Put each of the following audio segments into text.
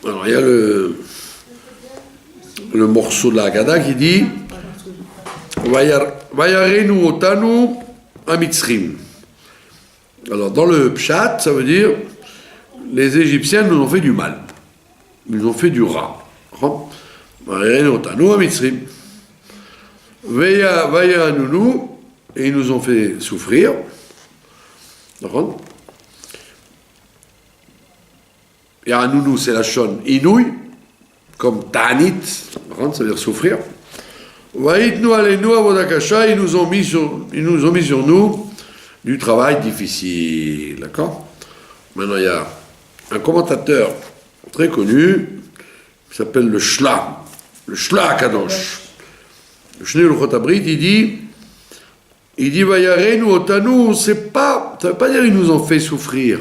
Alors, il y a le morceau de la Haggadah qui dit Vayarenu otanu amitzrim. Alors, dans le pshat, ça veut dire les Égyptiens nous ont fait du mal. Ils nous ont fait du rat. Vayarenu otanu amitzrim. Vayaranunu, et ils nous ont fait souffrir. D'accord? Yaranunu, c'est la shon inouï, comme ta'anit, ça veut dire souffrir. Vayitnu aleinu avodakasha, ils nous ont mis sur nous du travail difficile. D'accord? Maintenant, il y a un commentateur très connu qui s'appelle le Shla Kadosh. Le Shnei Luchot Abrit, il dit Vayarenu otanu, ça veut pas dire qu'ils nous ont fait souffrir.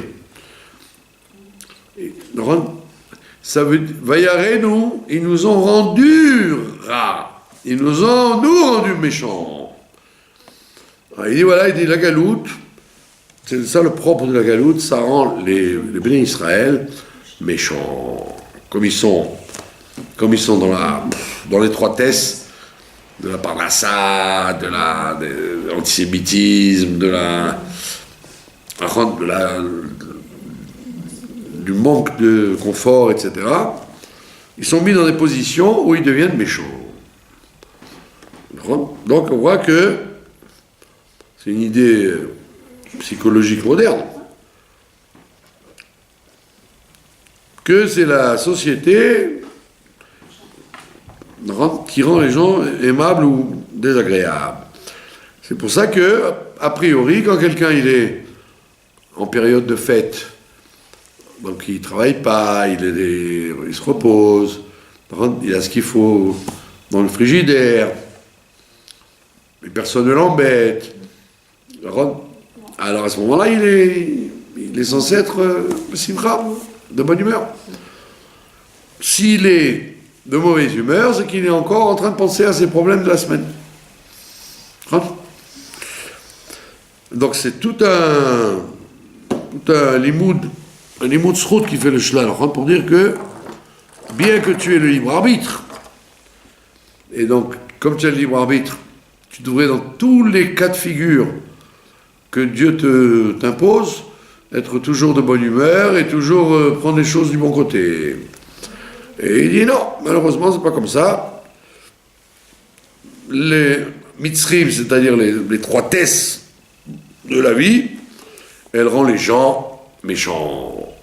Ça veut dire Vayarenu, ils nous ont rendu rats. Ils nous ont rendu méchants. Alors, il dit voilà, il dit la galoute, c'est ça le propre de la galoute, ça rend les bénis Israël méchants. Comme ils sont dans l'étroitesse de la parnassa, de l'antisémitisme, du manque de confort, etc. Ils sont mis dans des positions où ils deviennent méchants. Donc on voit que c'est une idée psychologique moderne, que c'est la société qui rend les gens aimables ou désagréables. C'est pour ça que, a priori, quand quelqu'un il est en période de fête, donc il ne travaille pas, il se repose, il a ce qu'il faut dans le frigidaire, et personne ne l'embête. Alors à ce moment-là, il est censé être simcha, de bonne humeur. S'il est de mauvaise humeur, c'est qu'il est encore en train de penser à ses problèmes de la semaine. Donc c'est tout un limoud srout qui fait le shlal, pour dire que, bien que tu aies le libre arbitre, et donc, comme tu as le libre arbitre, tu devrais dans tous les cas de figure que Dieu t'impose, être toujours de bonne humeur et toujours prendre les choses du bon côté. Et il dit non, malheureusement, c'est pas comme ça. Les mitzrim, c'est-à-dire les trois tesses de la vie, elles rendent les gens méchants.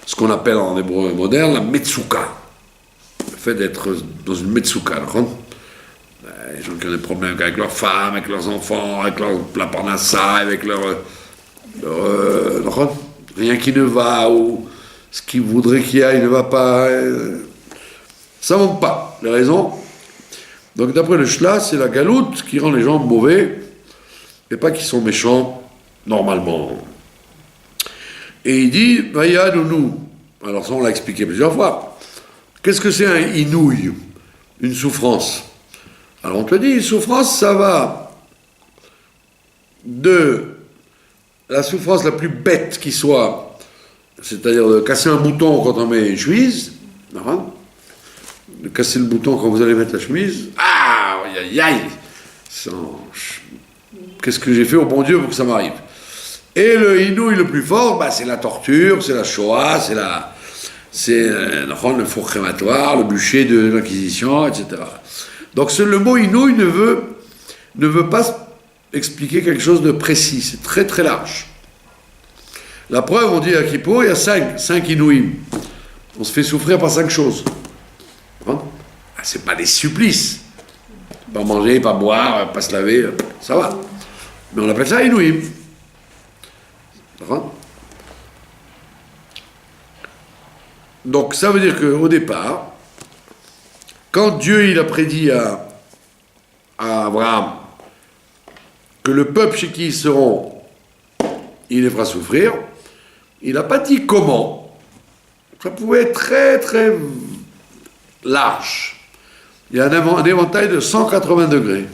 Ce qu'on appelle en hébreu moderne la metsuka. Le fait d'être dans une metsuka. Les gens qui ont des problèmes avec leurs femmes, avec leurs enfants, avec la parnassa, avec rien qui ne va, ou ce qu'ils voudraient qu'il y ait, il ne va pas. Ça ne manque pas, les raisons. Donc d'après le Shla, c'est la galoute qui rend les gens mauvais, et pas qu'ils sont méchants, normalement. Et il dit, Vayanunu. Alors ça, on l'a expliqué plusieurs fois. Qu'est-ce que c'est un inouï, une souffrance? Alors on te dit, une souffrance, ça va de la souffrance la plus bête qui soit, c'est-à-dire de casser un bouton quand on met une chemise, de casser le bouton quand vous allez mettre la chemise, aïe, qu'est-ce que j'ai fait au bon Dieu pour que ça m'arrive? Et le inouï le plus fort, c'est la torture, c'est la Shoah, c'est le four crématoire, le bûcher de l'Inquisition, etc. Donc le mot inouï ne veut pas expliquer quelque chose de précis, c'est très très large. La preuve, on dit à Kippour, il y a cinq inouïs. On se fait souffrir par 5 choses. C'est pas des supplices. Pas manger, pas boire, pas se laver, ça va. Mais on appelle ça inouïm. Donc ça veut dire qu'au départ, quand Dieu il a prédit à Abraham que le peuple chez qui ils seront, il les fera souffrir, il n'a pas dit comment. Ça pouvait être très très large. Il y a un éventail de 180 degrés.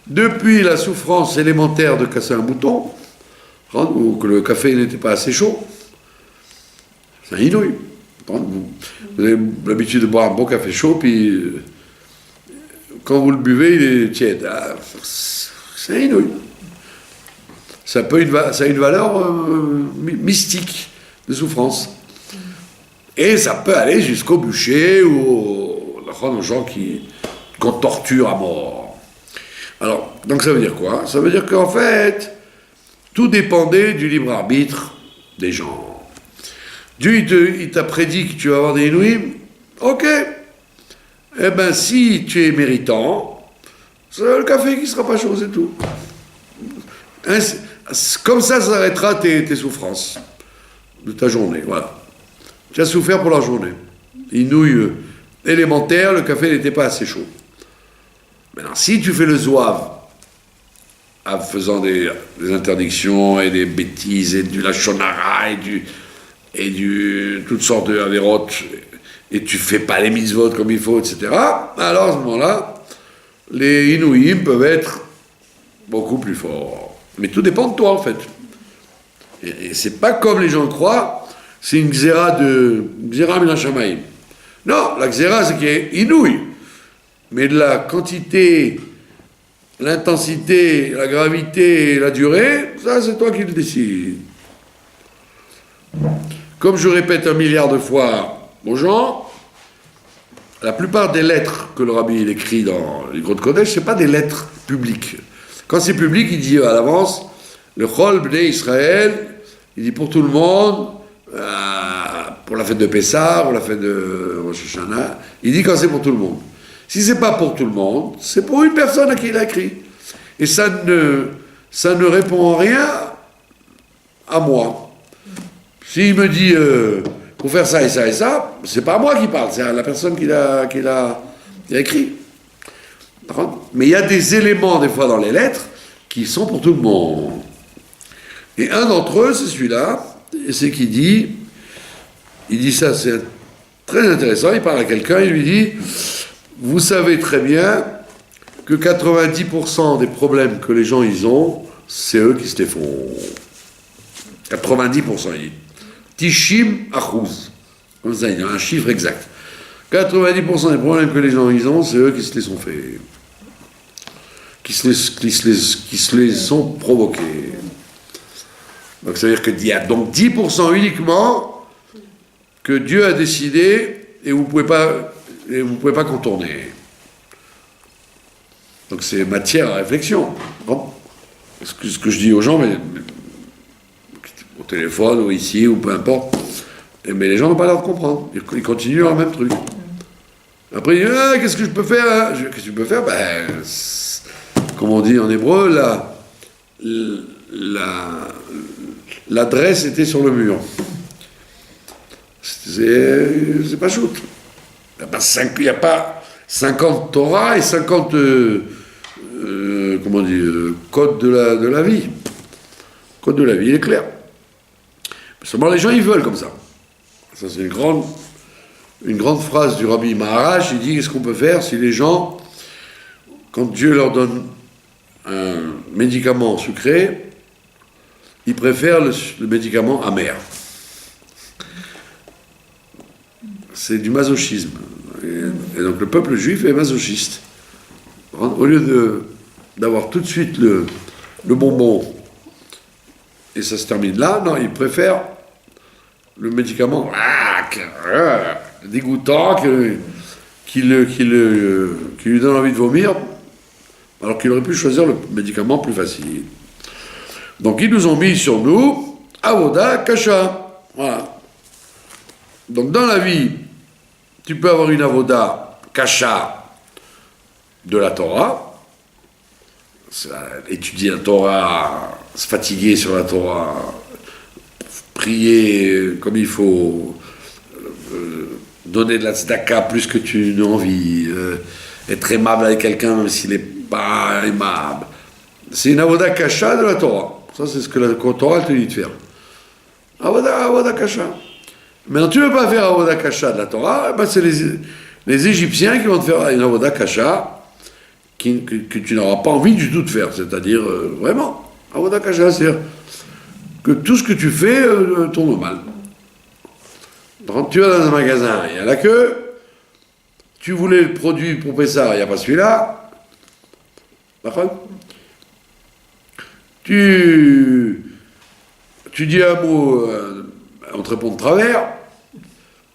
Depuis la souffrance élémentaire de casser un bouton, ou que le café n'était pas assez chaud, c'est un inouï. Vous avez l'habitude de boire un bon café chaud, puis quand vous le buvez, il est tiède. Ah, c'est inouï. Ça a une valeur mystique de souffrance. Et ça peut aller jusqu'au bûcher ou aux gens qu'on torture à mort. Alors, donc ça veut dire quoi? Ça veut dire qu'en fait, tout dépendait du libre arbitre des gens. Dieu, il t'a prédit que tu vas avoir des inouïs. Ok. Eh bien, si tu es méritant, c'est le café qui ne sera pas chaud, c'est tout. Hein, comme ça arrêtera tes souffrances de ta journée. Voilà. Tu as souffert pour la journée. Inouï élémentaire, le café n'était pas assez chaud. Maintenant, si tu fais le zouave, en faisant des interdictions et des bêtises et du lachonara et toutes sortes de avérotes, et tu fais pas les mitzvot comme il faut, etc., alors à ce moment-là, les inouïs peuvent être beaucoup plus forts. Mais tout dépend de toi, en fait. Et c'est pas comme les gens le croient, c'est une xéra min hashamayim. Non, la xéra, c'est qu'il est inouï. Mais de la quantité, l'intensité, la gravité et la durée, ça, c'est toi qui le décides. Comme je répète 1 milliard de fois aux gens, la plupart des lettres que le rabbi il écrit dans les Grottes Kodesh, c'est pas des lettres publiques. Quand c'est public, il dit à l'avance, le Chol Bnei Israël, il dit pour tout le monde, pour la fête de Pessah, pour la fête de Rosh Hashanah, il dit quand c'est pour tout le monde. Si c'est pas pour tout le monde, c'est pour une personne à qui il a écrit. Et ça ne répond en rien à moi. S'il me dit pour faire ça et ça et ça, c'est pas à moi qui parle, c'est à la personne qui l'a écrit. Mais il y a des éléments des fois dans les lettres qui sont pour tout le monde. Et un d'entre eux, c'est celui-là, et c'est qu'il dit ça, c'est très intéressant, il parle à quelqu'un, il lui dit, vous savez très bien que 90% des problèmes que les gens ils ont, c'est eux qui se les font. 90%, il dit. Tishim achuz. Comme ça, il y a un chiffre exact. 90% des problèmes que les gens ils ont, c'est eux qui se les sont faits. Qui se les sont provoqués. Donc ça veut dire qu'il y a donc 10% uniquement que Dieu a décidé et vous pouvez pas contourner. Donc c'est matière à réflexion. Bon. Ce que je dis aux gens, mais au téléphone ou ici ou peu importe, mais les gens n'ont pas l'air de comprendre. Ils continuent leur même truc. Après ils disent qu'est-ce que je peux faire hein? Qu'est-ce que tu peux faire? Comme on dit en hébreu, l'adresse était sur le mur. C'est pas shoot. Il n'y a pas 50 Torah et 50 codes de la vie. Le code de la vie, il est clair. Seulement les gens, ils veulent comme ça. Ça, c'est une grande phrase du Rabbi Maharaj. Il dit, qu'est-ce qu'on peut faire si les gens, quand Dieu leur donne un médicament sucré, ils préfèrent le médicament amer. C'est du masochisme. Et donc le peuple juif est masochiste. Au lieu d'avoir tout de suite le bonbon, et ça se termine là, non, ils préfèrent le médicament dégoûtant qui lui donne envie de vomir, alors qu'il aurait pu choisir le médicament plus facile. Donc ils nous ont mis sur nous Avoda Kasha. Voilà. Donc dans la vie, tu peux avoir une Avoda Kasha de la Torah, étudier la Torah, se fatiguer sur la Torah, prier comme il faut, donner de la tzedaka plus que tu n'as envie, être aimable avec quelqu'un même s'il n'est pas aimable. C'est une Avoda Kasha de la Torah. Ça, c'est ce que la Torah te dit de faire. Avoda Kasha. Maintenant, tu ne veux pas faire Avoda Kasha de la Torah, c'est les Égyptiens qui vont te faire une Avoda Kasha que tu n'auras pas envie du tout de faire. C'est-à-dire, vraiment, Avoda Kasha, c'est-à-dire que tout ce que tu fais tourne mal. Quand tu vas dans un magasin, il y a la queue. Tu voulais le produit pour Pessah, il n'y a pas celui-là. D'accord? Tu dis un mot, on te répond de travers.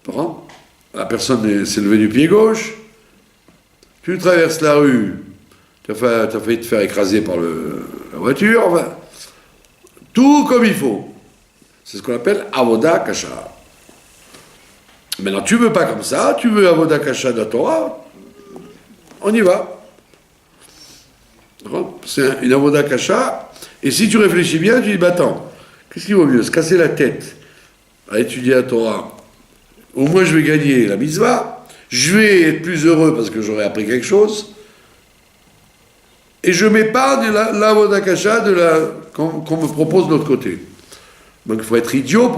D'accord? La personne s'est levée du pied gauche. Tu traverses la rue, tu as failli te faire écraser par la voiture. Enfin, tout comme il faut. C'est ce qu'on appelle Avoda Kasha. Maintenant, tu veux pas comme ça, tu veux Avoda Kasha de la Torah, on y va. C'est une Avoda Kasha, et si tu réfléchis bien, tu dis, bah attends, qu'est-ce qui vaut mieux, se casser la tête à étudier la Torah, au moins je vais gagner la mitzvah, je vais être plus heureux parce que j'aurai appris quelque chose, et je m'épargne l'Avoda Kasha qu'on me propose de l'autre côté. Donc il faut être idiot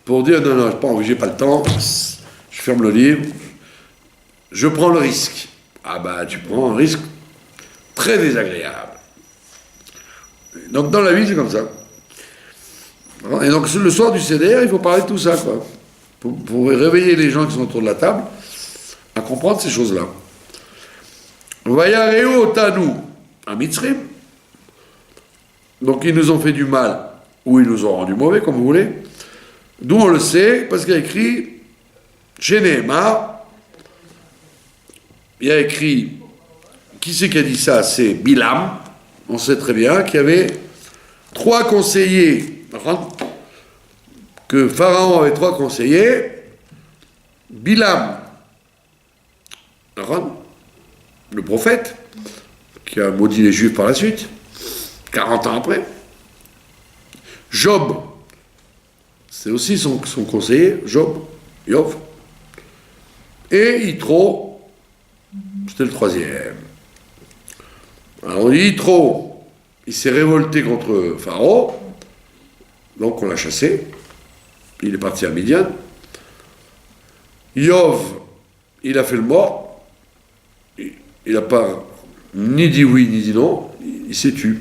pour dire non, j'ai pas le temps, je ferme le livre, je prends le risque. Ah bah tu prends un risque très désagréable. Donc dans la vie c'est comme ça. Et donc le soir du CDR, il faut parler de tout ça, quoi. Pour réveiller les gens qui sont autour de la table à comprendre ces choses-là. Vayareu Tanu à Mitzrim. Donc ils nous ont fait du mal, ou ils nous ont rendu mauvais, comme vous voulez. D'où on le sait, parce qu'il y a écrit chez Nehemar, il y a écrit, qui c'est qui a dit ça? C'est Bilam. On sait très bien qu'il y avait 3 conseillers, que Pharaon avait 3 conseillers. Bilam, le prophète, qui a maudit les Juifs par la suite, 40 ans après. Job, c'est aussi son conseiller, Yov. Et Yitro, c'était le 3e. Alors Yitro, il s'est révolté contre Pharaon, donc on l'a chassé. Il est parti à Midian. Yov, il a fait le mort. Il n'a pas ni dit oui ni dit non. Il s'est tué.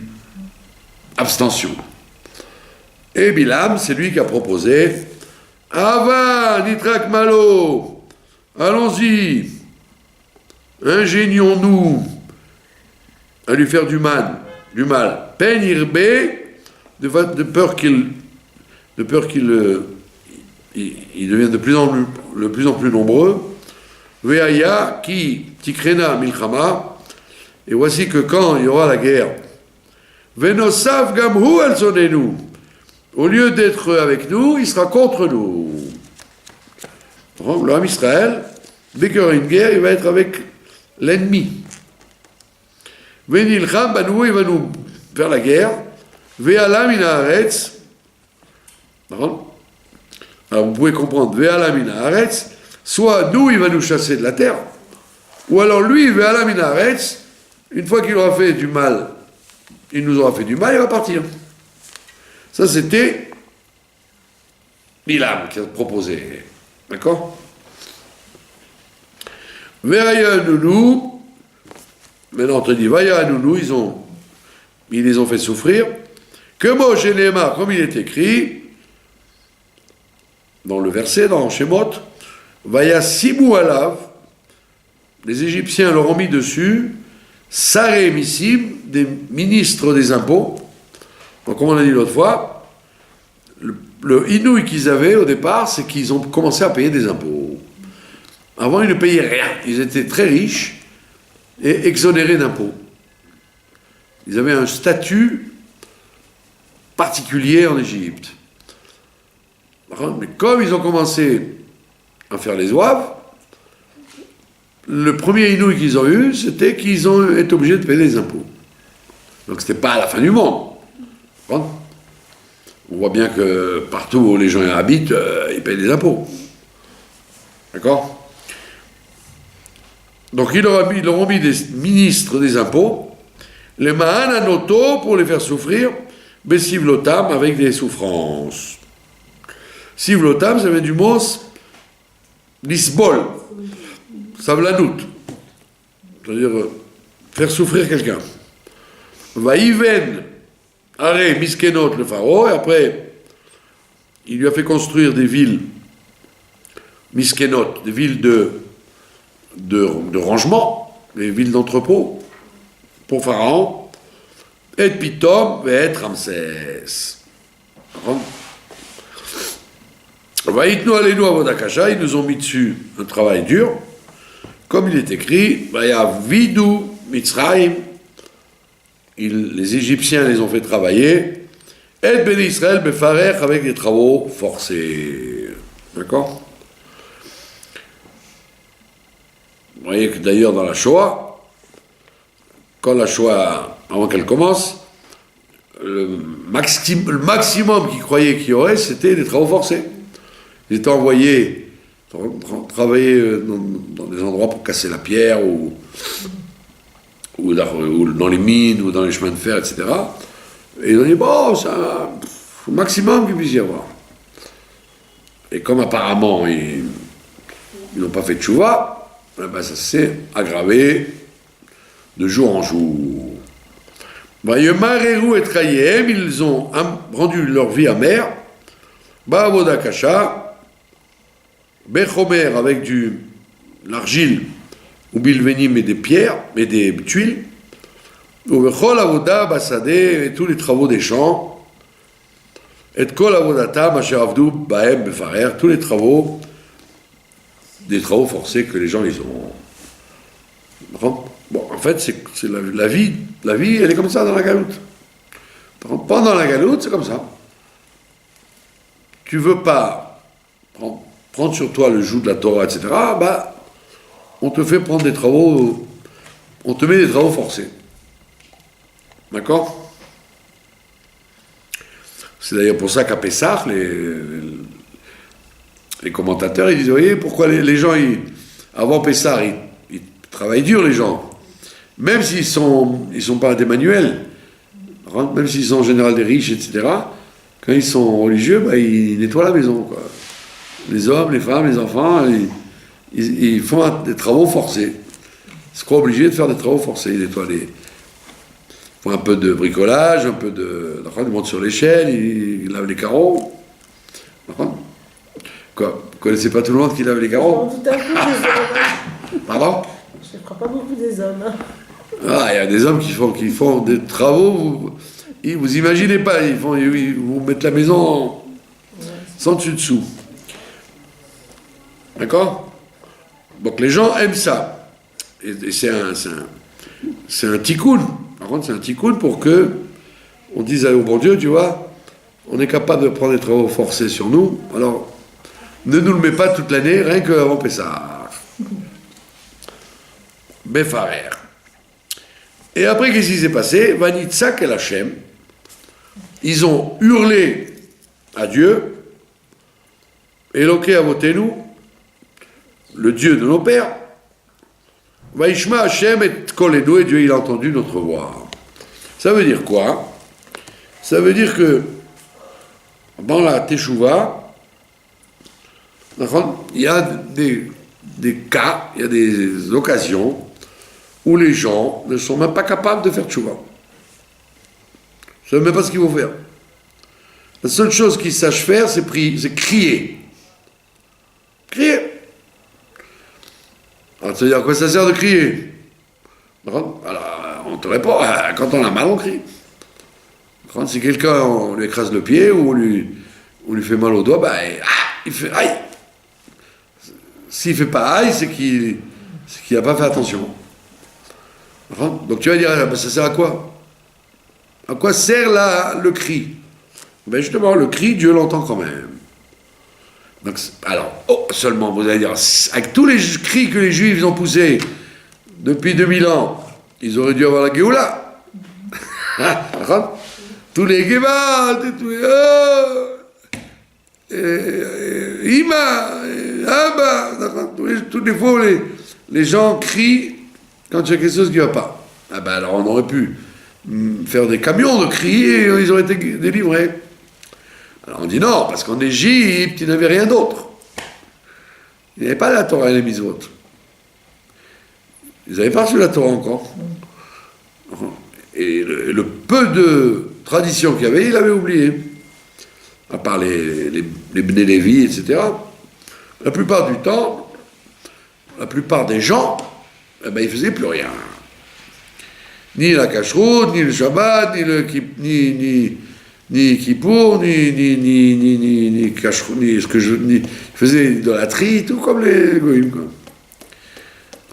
Abstention. Et Bilam, c'est lui qui a proposé Ava, Nitrak Malo, allons-y, ingénions-nous à lui faire du mal. Pen irbe, de peur qu'il devienne de plus en plus nombreux. Veaya qui tikrena milchama, et voici que quand il y aura la guerre, Venosav gamhu el sonenu, au lieu d'être avec nous, il sera contre nous. L'homme Israël, dès qu'il y aura une guerre, il va être avec l'ennemi. Venilcham banou, il va nous faire la guerre. Ve'ala min haaretz. Alors vous pouvez comprendre, Ve'ala min haaretz, soit nous, il va nous chasser de la terre, ou alors lui, Ve'ala min haaretz, une fois qu'il aura fait du mal, il nous aura fait du mal, il va partir. Ça, c'était Bilam qui a proposé. D'accord? Ve'aya nounou, maintenant on te dit, Ve'aya nounou, ils les ont fait souffrir. Que Moshe Nehemar, comme il est écrit, dans le verset, dans Shemot, Vaya Simu Alav, les Égyptiens leur ont mis dessus, Saré Missim, des ministres des impôts. Donc, comme on a dit l'autre fois, le inouï qu'ils avaient au départ, c'est qu'ils ont commencé à payer des impôts. Avant, ils ne payaient rien. Ils étaient très riches et exonérés d'impôts. Ils avaient un statut particulier en Égypte. Mais comme ils ont commencé à faire les ouaves, le premier inouï qu'ils ont eu, c'était qu'ils ont été obligés de payer des impôts. Donc c'était pas à la fin du monde. On voit bien que partout où les gens habitent, ils payent des impôts. D'accord? Donc ils leur ont mis des ministres des impôts, les Ma'an Anoto pour les faire souffrir, Besivlotam avec des souffrances. Sivlotam, ça vient du mot lisbol, savlanout, c'est-à-dire faire souffrir quelqu'un. Vaïven, Aré, Miskenot, le pharaon, et après, il lui a fait construire des villes miskenot, des villes de rangement, des villes d'entrepôt pour Pharaon, et Pitom, et Ramsès. Vaïtnu alenu avodakasha, ils nous ont mis dessus un travail dur, comme il est écrit, Vaya vidu Mitzrayim, les Égyptiens les ont fait travailler, et Ben Israël befarech avec des travaux forcés. D'accord? Vous voyez que d'ailleurs dans la Shoah, quand la Shoah, avant qu'elle commence, le maximum qu'ils croyaient qu'il y aurait, c'était des travaux forcés. Ils étaient envoyés travailler dans des endroits pour casser la pierre ou dans les mines ou dans les chemins de fer, etc. Et ils ont dit, bon, c'est le maximum qu'il puisse y avoir. Et comme apparemment ils n'ont pas fait de tchouva, ben ça s'est aggravé de jour en jour. Yemareru et Trayem, ils ont rendu leur vie amère. Ba'avoda kasha, Bechomer avec l'argile, ou bilvenim et des pierres, et des tuiles, ou Bechol avoda basadeh, et tous les travaux des champs, et kol avodata masher avdu baem befarer, tous les travaux, des travaux forcés que les gens ils ont. Bon, en fait, c'est la vie, elle est comme ça dans la galoute. Pendant la galoute, c'est comme ça. Tu veux pas prendre sur toi le joug de la Torah, etc., bah, on te fait prendre des travaux, on te met des travaux forcés. D'accord? C'est d'ailleurs pour ça qu'à Pessah, les commentateurs, ils disent, vous voyez, pourquoi les gens, avant Pessah, ils travaillent dur, les gens. Même s'ils sont pas des manuels, même s'ils sont en général des riches, etc., quand ils sont religieux, bah, ils nettoient la maison, quoi. Les hommes, les femmes, les enfants, ils font des travaux forcés. Ils se croient obligés de faire des travaux forcés. Ils nettoient ils font un peu de bricolage, un peu ils montent sur l'échelle, ils lavent les carreaux. Quoi? Vous connaissez pas tout le monde qui lave les carreaux? Tout à fait, des hommes. Pardon? Je ne crois pas beaucoup des hommes. Ah, il y a des hommes qui font des travaux, vous imaginez pas, ils vous mettent la maison sans dessus-dessous. D'accord? Donc les gens aiment ça. Et c'est un tikkun. Par contre, c'est un tikkun pour que on dise au bon Dieu, tu vois, on est capable de prendre des travaux forcés sur nous, alors ne nous le mets pas toute l'année, rien qu'avant Pessah. Befarer. Et après, qu'est-ce qui s'est passé? Vanitzak el Hashem. Ils ont hurlé à Dieu, Eloke avotenu, le Dieu de nos pères. Vaishma Hashem et koledu, et Dieu il a entendu notre voix. Ça veut dire quoi? Ça veut dire que dans la Teshuvah, il y a des cas, il y a des occasions où les gens ne sont même pas capables de faire tchouva. Ils ne savent même pas ce qu'il faut faire. La seule chose qu'ils sachent faire, c'est crier. Crier. Alors, ça veut dire à quoi ça sert de crier? Alors, on te répond, quand on a mal, on crie. Si quelqu'un, on lui écrase le pied ou on lui fait mal au doigt, il fait aïe. S'il ne fait pas aïe, c'est qu'il n'a pas fait attention. Donc tu vas dire, ça sert à quoi? À quoi sert le cri? Ben justement, le cri, Dieu l'entend quand même. Donc, alors, seulement, vous allez dire, avec tous les cris que les Juifs ont poussés depuis 2000 ans, ils auraient dû avoir la Géoula. Tous les Géval, tous les Ima, Abba, toutes les fois où les gens crient quand il y a quelque chose qui ne va pas. Alors on aurait pu faire des camions de cris et ils auraient été délivrés. Alors on dit non, parce qu'en Égypte, il n'y avait rien d'autre. Il n'y avait pas la Torah et les mitzvot. Ils n'avaient pas reçu la Torah encore. Et le peu de tradition qu'il y avait, il l'avait oublié. À part les Bnei Lévi, etc. la plupart du temps, la plupart des gens, eh ben, ils faisaient plus rien. Ni la cacheroute, ni le Shabbat, ni Kippour, ni cacheroute, ni ils faisaient idolâtrie, tout comme les goïms, quoi.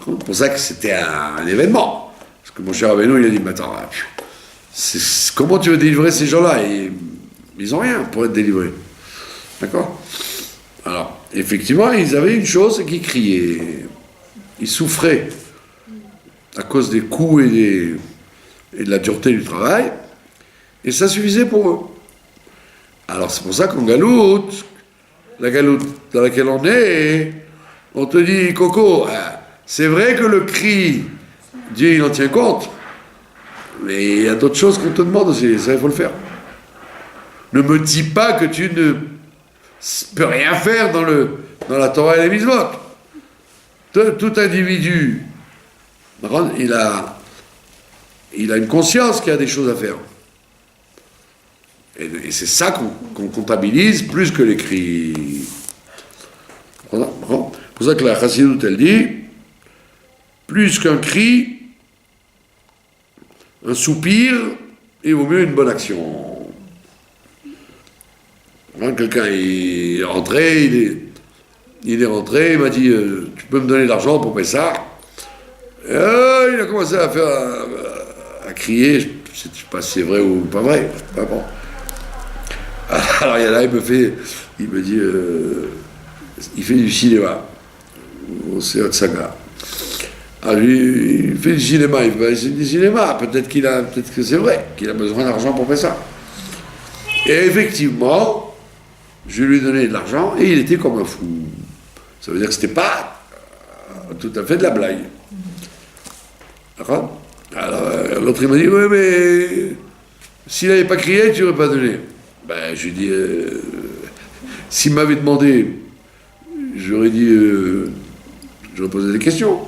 C'est pour ça que c'était un événement. Parce que mon cher Rabbeinu, il a dit, mais attends, comment tu veux délivrer ces gens-là? Ils n'ont rien pour être délivrés. D'accord? Alors, effectivement, ils avaient une chose, c'est qu'ils criaient. Ils souffraient à cause des coups et de la dureté du travail. Et ça suffisait pour eux. Alors, c'est pour ça qu'en galoute, la galoute dans laquelle on est, on te dit, Coco, c'est vrai que le cri, Dieu, il en tient compte. Mais il y a d'autres choses qu'on te demande aussi, ça, il faut le faire. Ne me dis pas que tu ne peux rien faire dans la Torah et les mitzvot. Tout individu, il a une conscience qu'il y a des choses à faire. Et c'est ça qu'on comptabilise plus que les cris. C'est pour ça que la Chassidut, elle dit, plus qu'un cri, un soupir, il vaut mieux une bonne action. Quelqu'un est rentré, il est rentré, il m'a dit, tu peux me donner de l'argent pour payer ça? Il a commencé à crier, je ne sais pas si c'est vrai ou pas vrai, pas bon. Alors il y en a, il me dit, il fait du cinéma, au CO de Saga. Alors lui, il fait du cinéma, il fait du cinéma, peut-être que c'est vrai, qu'il a besoin d'argent pour faire ça. Et effectivement, je lui ai donné de l'argent et il était comme un fou. Ça veut dire que c'était pas tout à fait de la blague. D'accord? Alors l'autre il m'a dit, oui mais s'il n'avait pas crié, tu n'aurais pas donné. Ben je lui ai dit, s'il m'avait demandé, j'aurais posé des questions.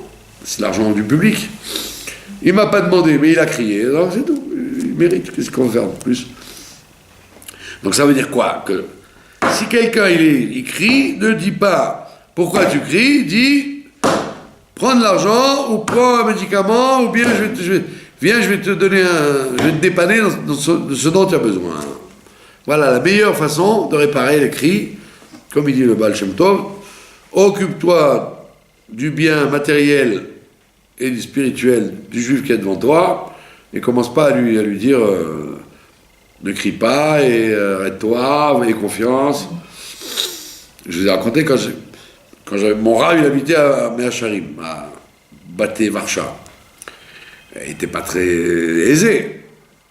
C'est l'argent du public. Il m'a pas demandé, mais il a crié. Alors c'est tout. Il mérite. Qu'est-ce qu'on va faire de plus? Donc ça veut dire quoi? Que si quelqu'un il crie, ne dis pas pourquoi tu cries, dis prends de l'argent ou prends un médicament ou bien je vais te donner je vais te dépanner dans ce dont tu as besoin. Voilà la meilleure façon de réparer les cris, comme il dit le Baal Shem Tov. Occupe-toi du bien matériel et du spirituel du juif qui est devant toi et commence pas à lui dire ne crie pas et arrête-toi, aie confiance. Je vous ai raconté quand j'avais mon rave, il habitait à Meacharim, à Baté Varsha. Il n'était pas très aisé.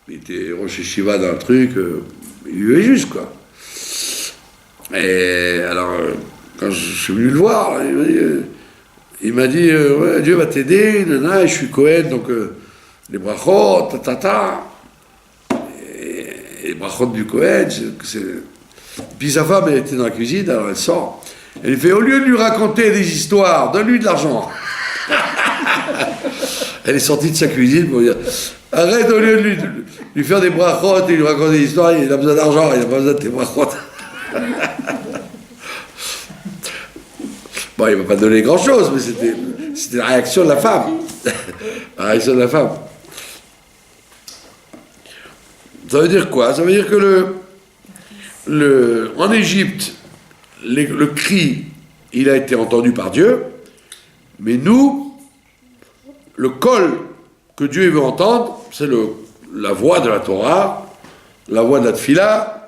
Il était Rosh Yeshiva dans un truc, il vivait juste quoi. Et alors, quand je suis venu le voir, il m'a dit ouais, Dieu va t'aider, nana, je suis Cohen, donc les brachot, et les brachot du Cohen, Puis sa femme, elle était dans la cuisine, alors elle sort. Elle lui fait, au lieu de lui raconter des histoires, donne-lui de l'argent. Elle est sortie de sa cuisine pour dire, arrête, au lieu de lui faire des brachot et lui raconter des histoires, il a besoin d'argent, il n'a pas besoin de tes brachot. Bon, il ne va pas donner grand-chose, mais c'était la réaction de la femme. La réaction de la femme. Ça veut dire quoi? Ça veut dire que en Égypte, le cri, il a été entendu par Dieu, mais nous, le col que Dieu veut entendre, c'est la voix de la Torah, la voix de la Tfila,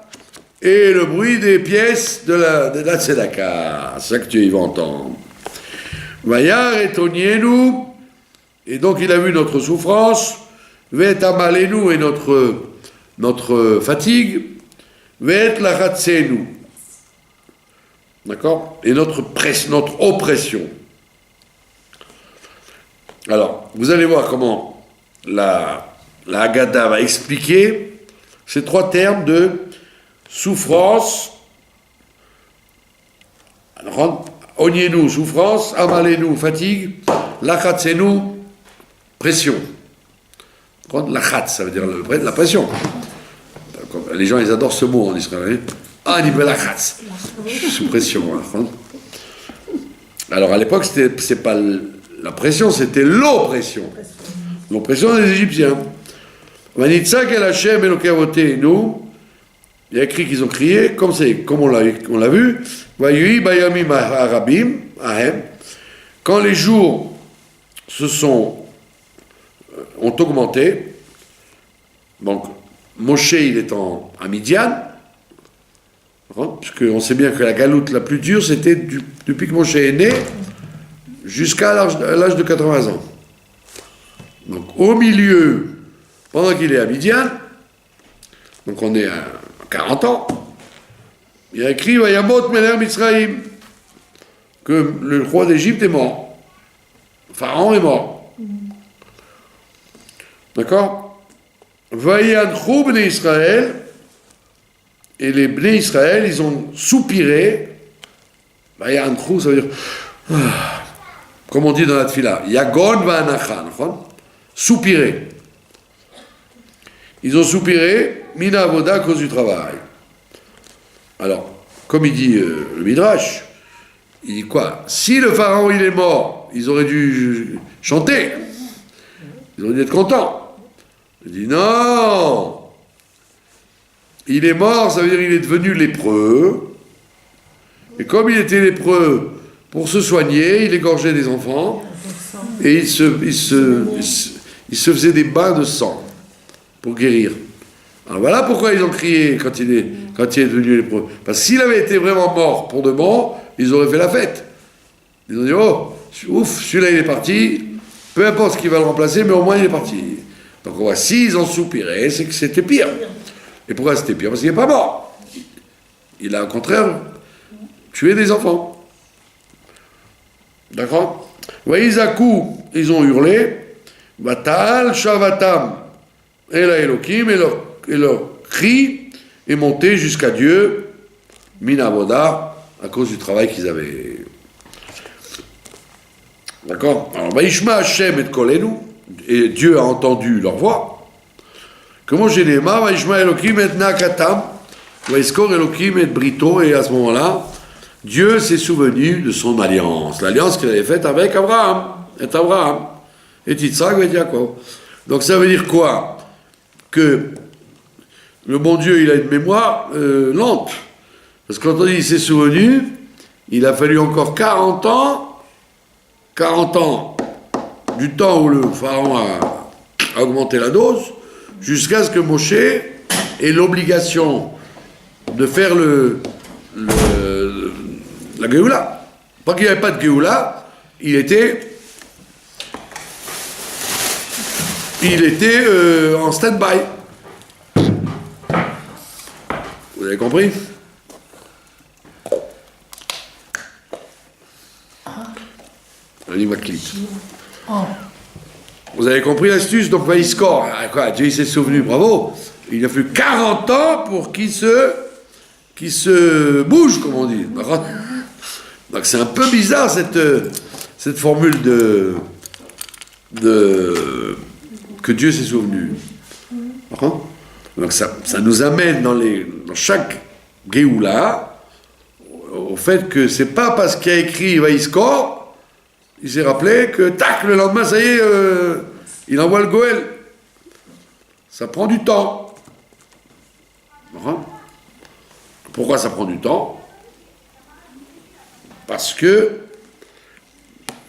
et le bruit des pièces de la Tzedaka. C'est ça que Dieu veut entendre. Vayar et Tonienu, et donc il a vu notre souffrance, Vet Amalenu et notre fatigue, Vet Lachatsenu. D'accord? Et notre oppression. Alors, vous allez voir comment la Haggadah va expliquer ces trois termes de souffrance, Onienu, souffrance, Amalenu, fatigue, Lachatsenu, pression. Lachatz, ça veut dire la pression. Les gens, ils adorent ce mot en Israël. Ah, il veut lachatz. Je suis sous pression. Alors à l'époque, c'est pas la pression, c'était l'oppression. L'oppression des Égyptiens. Vanitzak el Hashem Elokai Avotenu, il y a écrit qu'ils ont crié, comme on l'a vu, Vayui Bayamim Harabim, Ahem, quand les jours ont augmenté, donc Moshe il est à Midian, puisqu'on sait bien que la galoute la plus dure c'était depuis que Moshe est né jusqu'à l'âge de 80 ans. Donc au milieu, pendant qu'il est à Midian, donc on est à 40 ans, il y a écrit Vayamot Melech Mitzrayim, que le roi d'Égypte est mort. Pharaon est mort. D'accord? Vayanchou Bnei Israël, et les Bnei Israël, ils ont soupiré. Vayanchou, ça veut dire, comme on dit dans la tfila, Yagon Vanacha, soupirer. Ils ont soupiré, Mina Avoda, à cause du travail. Alors, comme il dit le Midrash, il dit quoi? Si le pharaon il est mort, ils auraient dû chanter. Ils auraient dû être contents. Il dit non. Il est mort, ça veut dire qu'il est devenu lépreux. Et comme il était lépreux, pour se soigner, il égorgeait des enfants. Et il se faisait des bains de sang pour guérir. Alors voilà pourquoi ils ont crié quand il est devenu lépreux. Parce que s'il avait été vraiment mort pour de bon, ils auraient fait la fête. Ils ont dit, oh, ouf, celui-là il est parti, peu importe ce qui va le remplacer, mais au moins il est parti. Donc on voit, s'ils ont soupiré, c'est que c'était pire. Et pourquoi c'était pire? Parce qu'il n'est pas mort. Il a au contraire tué des enfants. D'accord? Waïzakou, ils ont hurlé, Batal, Shavatam, Ela Elohim, et leur cri est monté jusqu'à Dieu, Minavoda, à cause du travail qu'ils avaient. D'accord? Alors, Vaishma Hashem et Kolenu, et Dieu a entendu leur voix. Comment j'ai les mains, Vaishma Elohim et Nakatam, Vaiskor Elohim et Brito, et à ce moment-là, Dieu s'est souvenu de son alliance, l'alliance qu'il avait faite avec Abraham, et Yitzhak et Jacob. Donc ça veut dire quoi? Que le bon Dieu, il a une mémoire lente. Parce que quand on dit il s'est souvenu, il a fallu encore 40 ans du temps où le pharaon a augmenté la dose, jusqu'à ce que Moshe ait l'obligation de faire la Géoula. Pas qu'il n'y avait pas de Géoula, il était en stand-by. Vous avez compris? Vous avez compris l'astuce? Donc, il score. Quoi, Dieu s'est souvenu, bravo. Il a fallu 40 ans pour qu'il se bouge, comme on dit. Donc, c'est un peu bizarre cette formule que Dieu s'est souvenu. Donc, ça nous amène dans chaque Géoula au fait que c'est pas parce qu'il a écrit Vaïskor, il s'est rappelé que, tac, le lendemain, ça y est, il envoie le Goël. Ça prend du temps. Pourquoi ça prend du temps? Parce que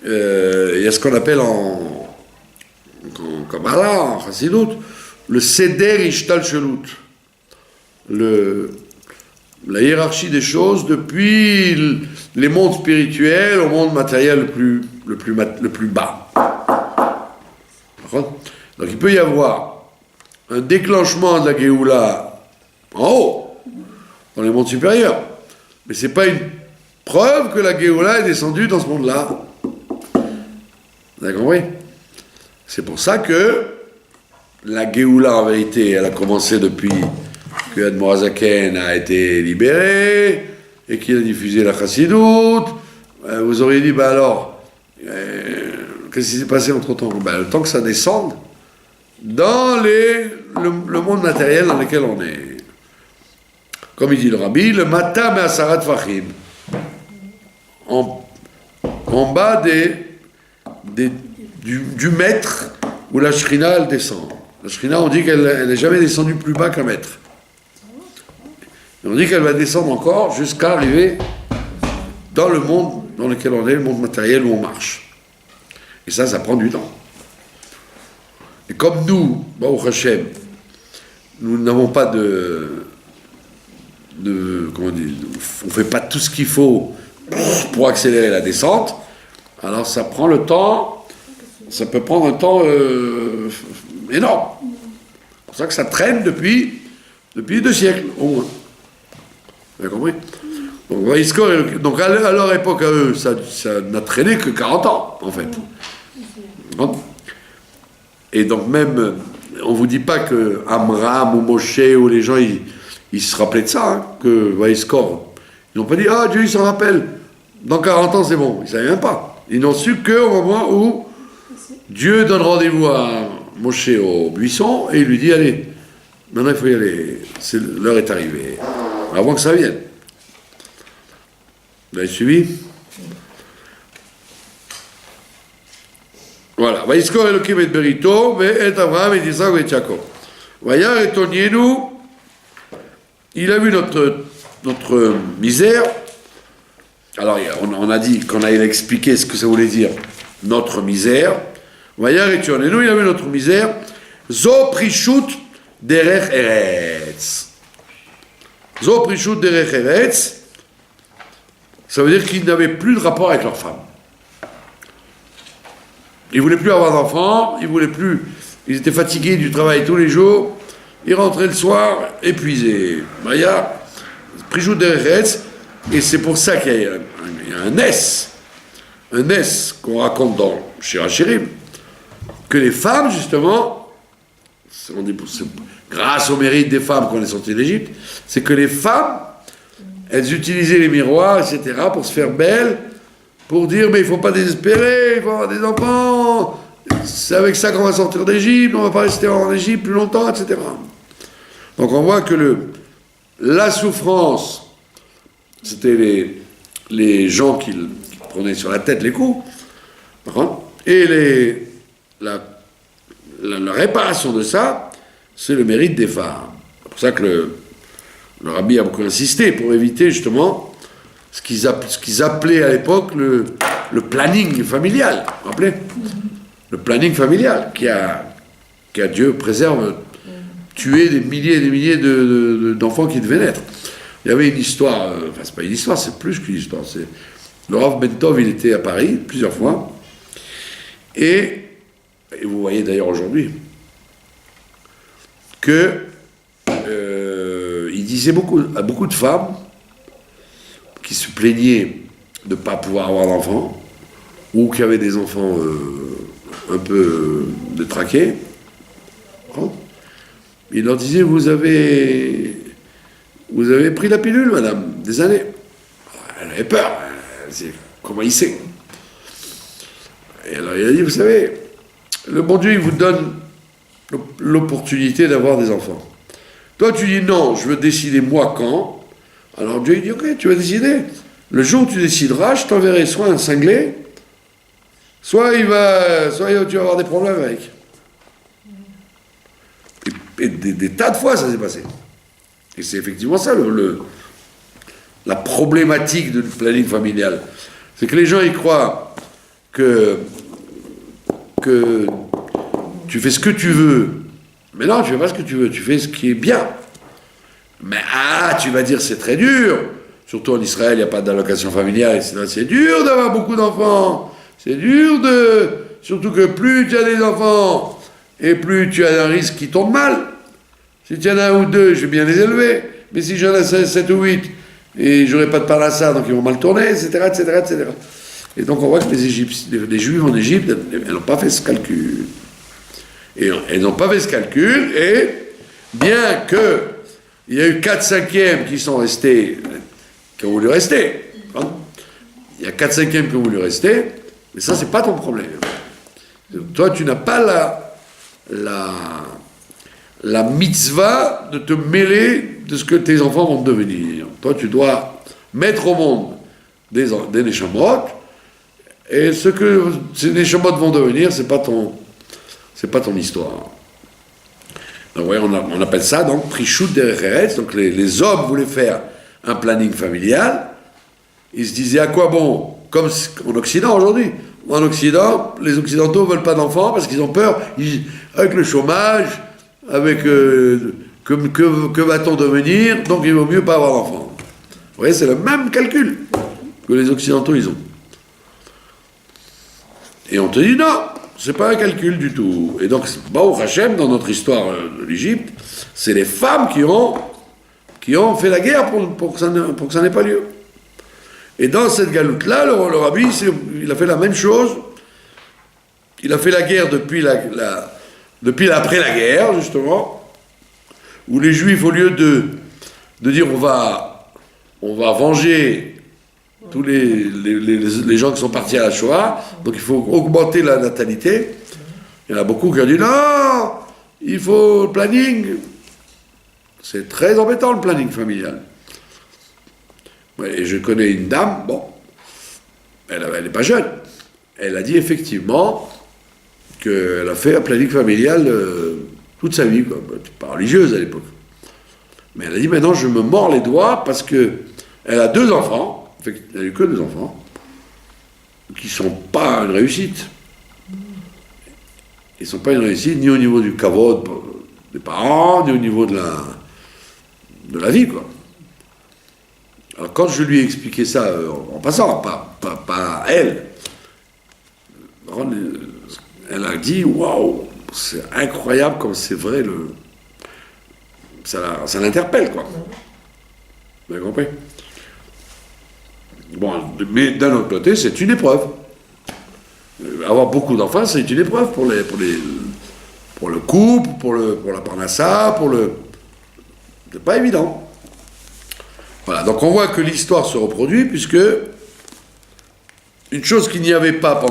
il y a ce qu'on appelle en Kabbalah, en Chassidut, le Seder Ishtalshelut, la hiérarchie des choses depuis les mondes spirituels au monde matériel le plus bas. Donc il peut y avoir un déclenchement de la Géoula en haut, dans les mondes supérieurs, mais c'est pas une preuve que la Géoula est descendue dans ce monde-là. Vous avez compris? C'est pour ça que la Géoula, en vérité, elle a commencé depuis que Admorazaken a été libéré et qu'il a diffusé la Chassidut. Vous auriez dit, alors, qu'est-ce qui s'est passé entre-temps? Le temps que ça descende dans le monde matériel dans lequel on est. Comme il dit le Rabbi, le matin mais asarat fachim. en bas du mètre où la Shrina elle descend. La Shrina, on dit qu'elle n'est jamais descendue plus bas qu'un mètre. Et on dit qu'elle va descendre encore jusqu'à arriver dans le monde dans lequel on est, le monde matériel où on marche. Et ça prend du temps. Et comme nous, Baruch Hashem, nous n'avons pas comment dire, on ne fait pas tout ce qu'il faut pour accélérer la descente, alors ça prend le temps, ça peut prendre un temps énorme. C'est pour ça que ça traîne depuis 2 siècles, au moins. Vous avez compris? Donc à leur époque, à eux, ça n'a traîné que 40 ans, en fait. Et donc même, on ne vous dit pas que Amram ou Moshe ou les gens, ils se rappelaient de ça, hein, que Vaïskor. Ils n'ont pas dit, ah, Dieu, il s'en rappelle. Dans 40 ans, c'est bon. Ils ne savaient même pas. Ils n'ont su qu'au moment où Dieu donne rendez-vous à Moshe au buisson et il lui dit, allez, maintenant il faut y aller. L'heure est arrivée. Avant que ça vienne. Vous avez suivi? Voilà. Vaïskor Elokim et Berito, et Abraham et Isaac et Jacob. Vayar et Tonienu, il a vu notre misère. Alors, on a dit qu'on allait expliquer ce que ça voulait dire, notre misère. Vayar et Tonienu, il a vu notre misère. Zo prishut derech eretz. Zo prishut derech eretz. Ça veut dire qu'ils n'avaient plus de rapport avec leur femme. Ils ne voulaient plus avoir d'enfants, ils étaient fatigués du travail tous les jours, ils rentraient le soir épuisés. Maya, Prijou Deretz, et c'est pour ça qu'il y a un S qu'on raconte dans Shirachirim, que les femmes, justement, grâce au mérite des femmes qu'on est sortis d'Égypte, c'est que les femmes, elles utilisaient les miroirs, etc., pour se faire belles, pour dire, mais il ne faut pas désespérer, il faut avoir des enfants, c'est avec ça qu'on va sortir d'Égypte, on ne va pas rester en Égypte plus longtemps, etc. Donc on voit que la souffrance, c'était les gens qui prenaient sur la tête les coups, et la réparation de ça, c'est le mérite des femmes. C'est pour ça que le rabbi a beaucoup insisté pour éviter justement ce qu'ils appelaient à l'époque le planning familial. Vous vous rappelez? Le planning familial qui a Dieu préserve, tué des milliers et des milliers d'enfants qui devaient naître. Il y avait une histoire, enfin c'est pas une histoire, c'est plus qu'une histoire. Le Rav Bentov, il était à Paris plusieurs fois, et vous voyez d'ailleurs aujourd'hui que il disait à beaucoup de femmes qui se plaignaient de ne pas pouvoir avoir d'enfants, ou qui avaient des enfants un peu détraqués, il leur disait, vous avez pris la pilule, madame, des années. Elle avait peur, elle disait, comment il sait? Et alors il a dit, vous savez, le bon Dieu, il vous donne l'opportunité d'avoir des enfants. Toi, tu dis non, je veux décider moi quand. Alors Dieu, il dit, ok, tu vas décider. Le jour où tu décideras, je t'enverrai soit un cinglé, soit tu vas avoir des problèmes avec. Et des tas de fois, ça s'est passé. Et c'est effectivement ça, la problématique du planning familial. C'est que les gens, ils croient que tu fais ce que tu veux. Mais non, tu fais pas ce que tu veux, tu fais ce qui est bien. Mais tu vas dire c'est très dur. Surtout en Israël, il n'y a pas d'allocation familiale, etc. C'est dur d'avoir beaucoup d'enfants. C'est dur surtout que plus tu as des enfants, et plus tu as un risque qui tombe mal. Si tu en as un ou deux, je vais bien les élever. Mais si j'en ai 7 ou 8, et j'aurai pas de parnassa, donc ils vont mal tourner, etc., etc., etc. Et donc on voit que les Juifs en Égypte, elles n'ont pas fait ce calcul. Et elles n'ont pas fait ce calcul, et bien que il y a eu 4/5 qui sont restés, qui ont voulu rester. Il y a 4/5 qui ont voulu rester, mais ça, c'est pas ton problème. Toi, tu n'as pas la mitzvah de te mêler de ce que tes enfants vont devenir. Toi, tu dois mettre au monde des neshamot, Et ce que ces Neshamot vont devenir, c'est pas ton histoire. Donc, voyez, on appelle ça donc Prishut Derech Eretz. Donc les hommes voulaient faire un planning familial. Ils se disaient à quoi bon, comme en Occident aujourd'hui. En Occident, les Occidentaux ne veulent pas d'enfants parce qu'ils ont peur, avec le chômage, avec que va-t-on devenir, donc il vaut mieux pas avoir d'enfants. Vous voyez, c'est le même calcul que les Occidentaux ils ont. Et on te dit non, c'est pas un calcul du tout. Et donc, Baruch Hashem, dans notre histoire de l'Égypte, c'est les femmes qui ont fait la guerre pour que ça n'ait pas lieu. Et dans cette galoute-là, le rabbi, il a fait la même chose. Il a fait la guerre depuis après la guerre, justement, où les Juifs, au lieu de dire on va venger tous les gens qui sont partis à la Shoah, donc il faut augmenter la natalité. Il y en a beaucoup qui ont dit non, il faut le planning. C'est très embêtant le planning familial. Et je connais une dame, bon, elle n'est pas jeune. Elle a dit effectivement qu'elle a fait un planning familial toute sa vie, quoi. Elle n'était pas religieuse à l'époque. Mais elle a dit maintenant je me mords les doigts parce qu'elle a 2 enfants, en fait, elle n'a eu que 2 enfants, qui ne sont pas une réussite. Ils ne sont pas une réussite ni au niveau du kavod des parents, ni au niveau de la vie, quoi. Alors quand je lui ai expliqué ça en passant, pas à elle, elle a dit waouh, c'est incroyable comme c'est vrai, ça l'interpelle, quoi. Vous avez compris? Bon, mais d'un autre côté, c'est une épreuve. Avoir beaucoup d'enfants, c'est une épreuve pour le couple, pour la parnassa, c'est pas évident. Voilà, donc on voit que l'histoire se reproduit, puisque une chose qu'il n'y avait pas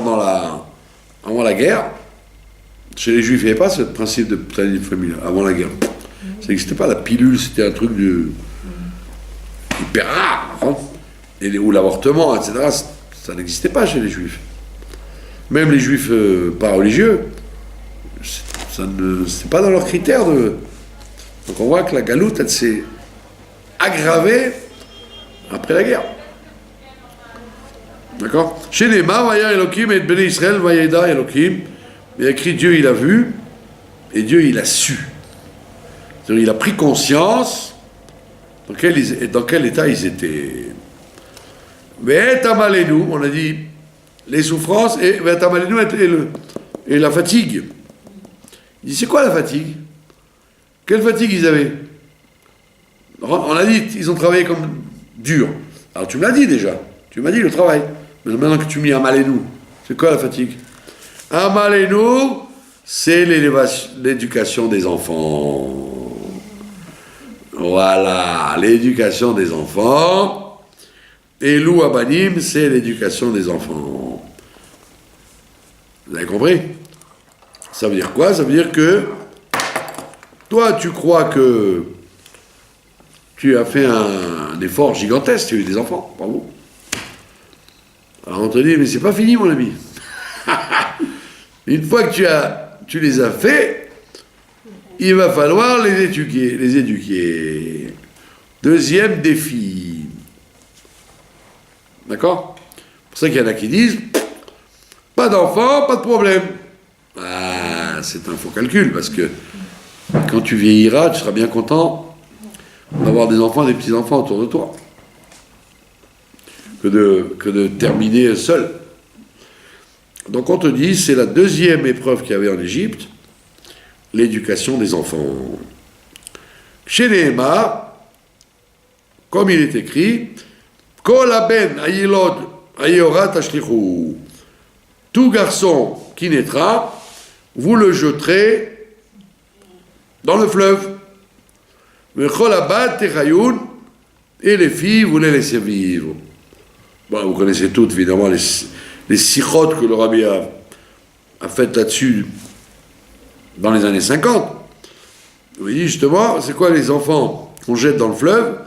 avant la guerre, chez les Juifs, il n'y avait pas ce principe de planning familial avant la guerre. Ça n'existait pas, la pilule, c'était un truc hyper rare, hein, ou l'avortement, etc., ça n'existait pas chez les Juifs. Même les Juifs pas religieux, c'est pas dans leurs critères de... Donc on voit que la galoute, elle s'est aggravée après la guerre. D'accord? Chez les mains, Vaya Elohim et Bnei Israël, Vayeda Elohim, il y a écrit Dieu il a vu, et Dieu il a su. C'est-à-dire il a pris conscience dans quel état ils étaient. Mais Tamalenu, on a dit les souffrances, et Tamalenu et la fatigue. Il dit c'est quoi la fatigue? Quelle fatigue ils avaient? On a dit, ils ont travaillé comme dur. Alors tu me l'as dit déjà. Tu m'as dit le travail. Mais maintenant que tu m'y Amalenu, c'est quoi la fatigue? Amalenu, c'est l'éducation des enfants. Voilà, l'éducation des enfants. Et Lou Abanim, c'est l'éducation des enfants. Vous avez compris? Ça veut dire quoi? Ça veut dire que toi, tu crois que tu as fait un effort gigantesque, tu as eu des enfants, bravo. Alors on te dit, mais c'est pas fini, mon ami. Une fois que tu les as faits, il va falloir les éduquer. Deuxième défi. D'accord? C'est pour ça qu'il y en a qui disent, pas d'enfants, pas de problème. Ah, c'est un faux calcul, parce que quand tu vieilliras, tu seras bien content d'avoir des enfants et des petits-enfants autour de toi, que de terminer seul. Donc on te dit, c'est la deuxième épreuve qu'il y avait en Égypte, l'éducation des enfants. Chez les Héma, comme il est écrit, Kol aben ayilod ayorat ashlichu. Tout garçon qui naîtra, vous le jeterez dans le fleuve. Et les filles, vous les laissez vivre. Bon, vous connaissez toutes, évidemment, les sirotes que le rabbi a faites là-dessus dans les années 50. Vous dit justement, c'est quoi les enfants qu'on jette dans le fleuve?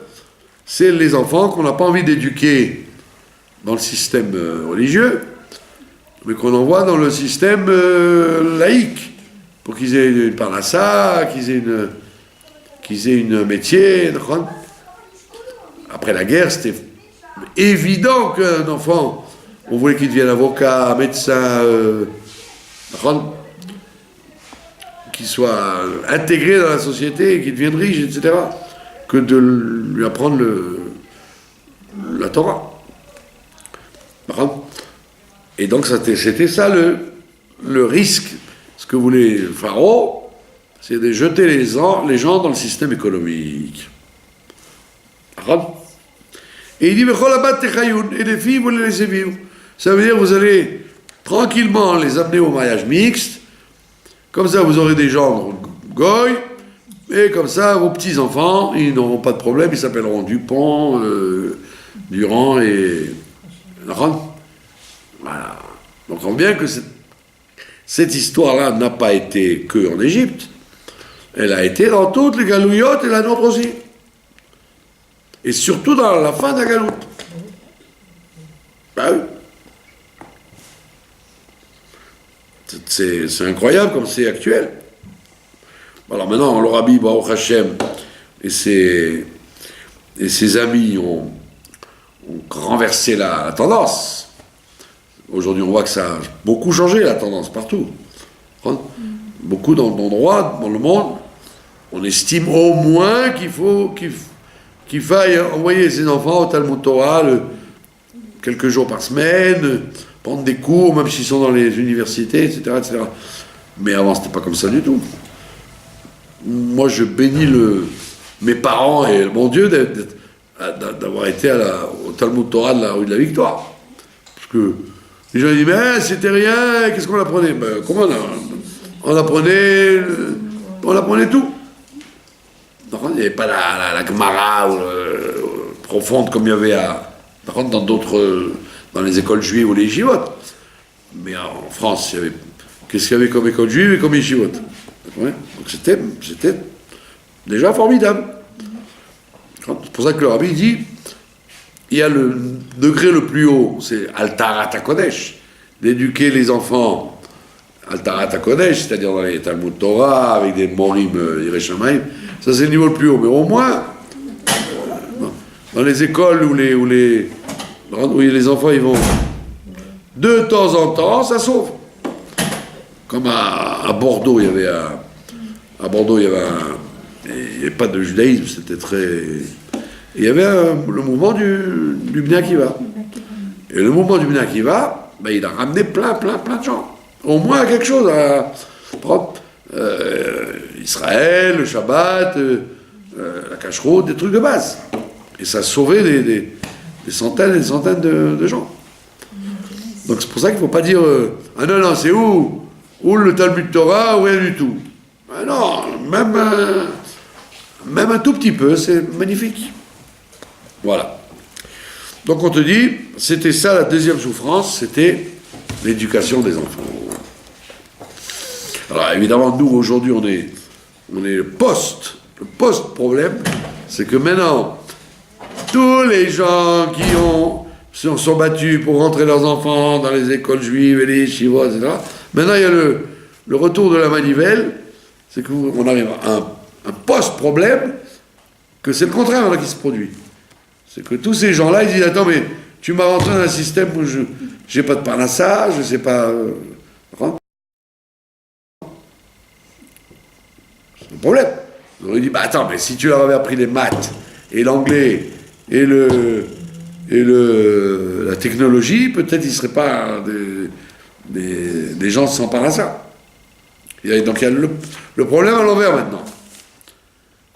C'est les enfants qu'on n'a pas envie d'éduquer dans le système religieux, mais qu'on envoie dans le système laïque, pour qu'ils aient une parnassa, qu'ils aient une métier. Après la guerre, c'était évident qu'un enfant, on voulait qu'il devienne avocat, médecin, qu'il soit intégré dans la société, qu'il devienne riche, etc., que de lui apprendre la Torah. Et donc c'était ça le risque. Ce que voulait le Pharaon, c'est de jeter les gens dans le système économique. Et il dit, et les filles, vous les laissez vivre. Ça veut dire que vous allez tranquillement les amener au mariage mixte. Comme ça, vous aurez des gens goy. Et comme ça, vos petits-enfants, ils n'auront pas de problème. Ils s'appelleront Dupont, Durand et Ron. Voilà. Donc on voit bien que cette histoire-là n'a pas été que en Égypte. Elle a été dans toutes les galouillottes et la nôtre aussi. Et surtout dans la fin de la galoute. Ben oui. C'est incroyable comme c'est actuel. Alors maintenant, le Rabbi Baruch Hashem et ses amis ont renversé la tendance. Aujourd'hui, on voit que ça a beaucoup changé, la tendance, partout. Beaucoup d'endroits dans le monde, on estime au moins qu'il faille envoyer ses enfants au Talmud Torah quelques jours par semaine, prendre des cours, même s'ils sont dans les universités, etc., etc. Mais avant, c'était pas comme ça du tout. Moi, je bénis mes parents et mon Dieu d'avoir été au Talmud Torah de la rue de la Victoire. Parce que les gens disent, mais c'était rien, qu'est-ce qu'on apprenait? Ben, comment on apprenait tout. Donc, il n'y avait pas la Gemara profonde comme il y avait dans les écoles juives ou les yeshivot. Mais en France, qu'est-ce qu'il y avait comme école juive et comme yeshivot? Ouais. Donc c'était déjà formidable. C'est pour ça que le Rabbi dit, il y a le degré le plus haut, c'est Altarat HaKodesh, d'éduquer les enfants Altarat HaKodesh, c'est-à-dire dans les Talmud Torah, avec des Morim Yirei Shamayim, ça c'est le niveau le plus haut. Mais au moins, dans les écoles où les enfants ils vont de temps en temps, ça sauve. Comme à Bordeaux, il y avait pas de judaïsme, c'était très... Il y avait le mouvement du Bnei Akiva. Et le mouvement du Bnei Akiva, ben, il a ramené plein de gens. Au moins quelque chose à prendre. Israël, le Shabbat, la Kashrut, des trucs de base. Et ça a sauvé des centaines et des centaines de gens. Donc c'est pour ça qu'il ne faut pas dire ah non, c'est où le Talmud Torah ou rien du tout. Ah non, même un tout petit peu, c'est magnifique. Voilà. Donc on te dit, c'était ça la deuxième souffrance, c'était l'éducation des enfants. Alors évidemment, nous aujourd'hui, on est le post-problème, c'est que maintenant, tous les gens qui sont battus pour rentrer leurs enfants dans les écoles juives et les yeshivot, etc., maintenant il y a le retour de la manivelle, c'est qu'on arrive à un post-problème, que c'est le contraire là, qui se produit. C'est que tous ces gens-là, ils disent, attends, mais tu m'as rentré dans un système où je n'ai pas de parnassa, je ne sais pas... c'est le problème. On aurait dit, bah attends, mais si tu leur avais appris les maths, et l'anglais, et la technologie, peut-être ils ne seraient pas des gens sans parnassa. Donc il y a le problème à l'envers maintenant.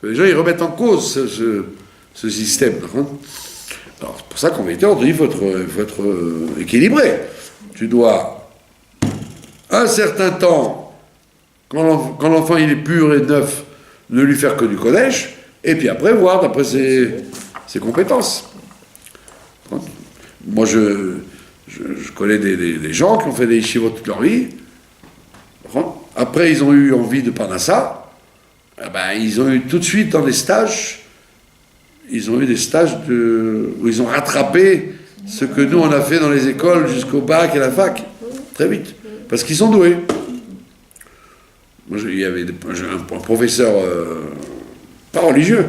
Les gens, ils remettent en cause ce système. Alors, c'est pour ça qu'en vérité, on te dit qu'il faut être équilibré. Tu dois, un certain temps, quand l'enfant il est pur et neuf, ne lui faire que du Kodesh, et puis après, voir d'après ses compétences. Moi, je connais des gens qui ont fait des yeshivot toute leur vie. Après, ils ont eu envie de parnassa. Eh ben, ils ont eu tout de suite dans des stages, ils ont eu des stages où ils ont rattrapé ce que nous on a fait dans les écoles jusqu'au bac et la fac. très vite, parce qu'ils sont doués. Moi, il y avait un professeur pas religieux,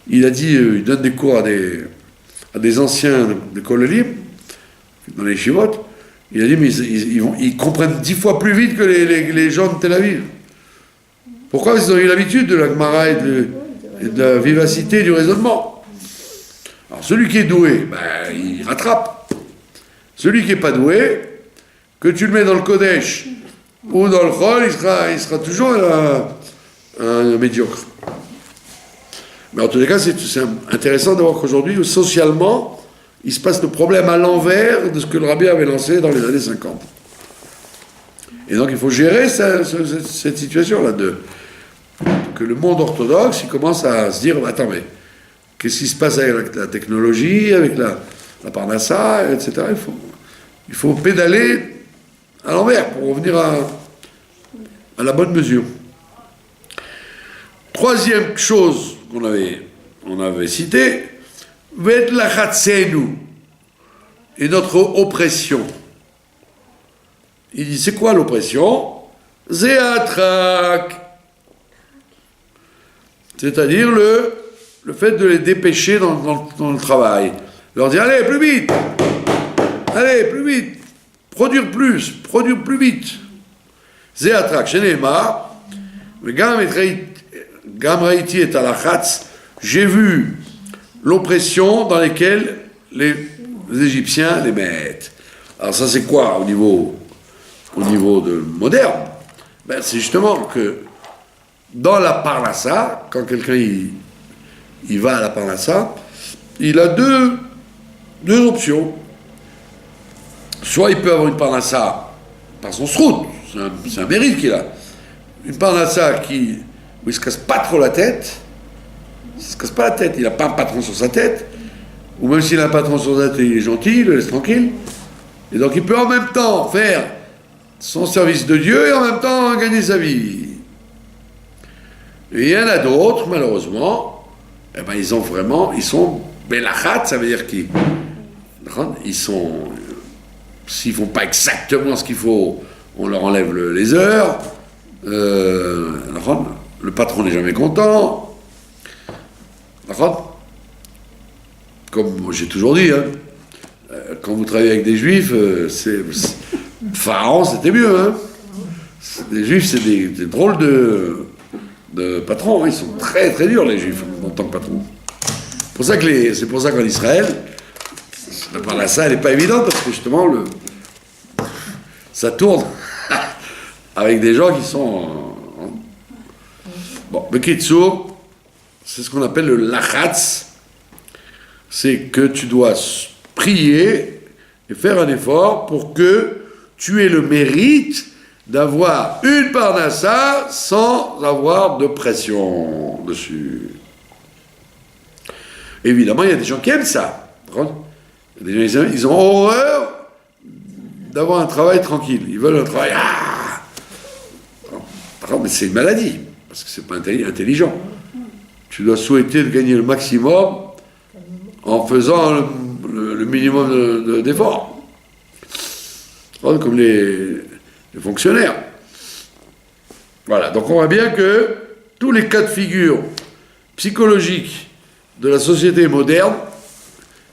il a dit, il donne des cours à des anciens d'école libre, dans les chivotes, il a dit, mais ils comprennent 10 fois plus vite que les gens de Tel Aviv. Pourquoi? Parce qu'ils ont eu l'habitude de la Gemara et de la vivacité du raisonnement. Alors celui qui est doué, ben, il rattrape. Celui qui n'est pas doué, que tu le mets dans le Kodesh ou dans le Chol, il sera toujours un médiocre. Mais en tous les cas, c'est intéressant de voir qu'aujourd'hui, socialement, il se passe le problème à l'envers de ce que le rabbi avait lancé dans les années 50. Et donc il faut gérer cette situation-là, que le monde orthodoxe, il commence à se dire, attends, mais qu'est-ce qui se passe avec la technologie, avec la parnassa, etc. Il faut pédaler à l'envers pour revenir à la bonne mesure. Troisième chose qu'on avait citée, Ved lachatzenu, et notre oppression. Il dit, c'est quoi l'oppression? Zéatrak. C'est-à-dire le fait de les dépêcher dans le travail. Leur dire, allez, plus vite, produire plus vite. Zéatrak, Shenema, Gam Raiti et Alachatz, j'ai vu l'oppression dans laquelle les Égyptiens les mettent. Alors ça c'est quoi au niveau de moderne? Ben, c'est justement que dans la parnassa, quand quelqu'un il va à la parnassa, il a deux options. Soit il peut avoir une parnassa par son srout, c'est un mérite qu'il a. Une parnassa où il ne se casse pas trop la tête, il n'a pas un patron sur sa tête, ou même s'il a un patron sur sa tête, il est gentil, il le laisse tranquille. Et donc il peut en même temps faire son service de Dieu et en même temps gagner sa vie. Et il y en a d'autres, malheureusement, eh ben, ils sont belachat, ça veut dire qu'ils sont, s'ils ne font pas exactement ce qu'il faut, on leur enlève les heures, le patron n'est jamais content. Comme j'ai toujours dit, hein, quand vous travaillez avec des juifs, Pharaon c'était mieux. Hein. Les juifs c'est des drôles de patrons, hein. Ils sont très très durs les juifs en tant que patrons. C'est pour ça qu'en Israël, la parnassa elle n'est pas évidente parce que justement ça tourne avec des gens qui sont bon, Bekitsour, c'est ce qu'on appelle le lachatz, c'est que tu dois prier et faire un effort pour que tu aies le mérite d'avoir une parnassa sans avoir de pression dessus. Évidemment, il y a des gens qui aiment ça. Il y a des gens, ils ont horreur d'avoir un travail tranquille. Ils veulent un travail... mais c'est une maladie, parce que c'est pas intelligent. Tu dois souhaiter de gagner le maximum en faisant le minimum d'efforts. Comme les fonctionnaires. Voilà, donc on voit bien que tous les cas de figure psychologiques de la société moderne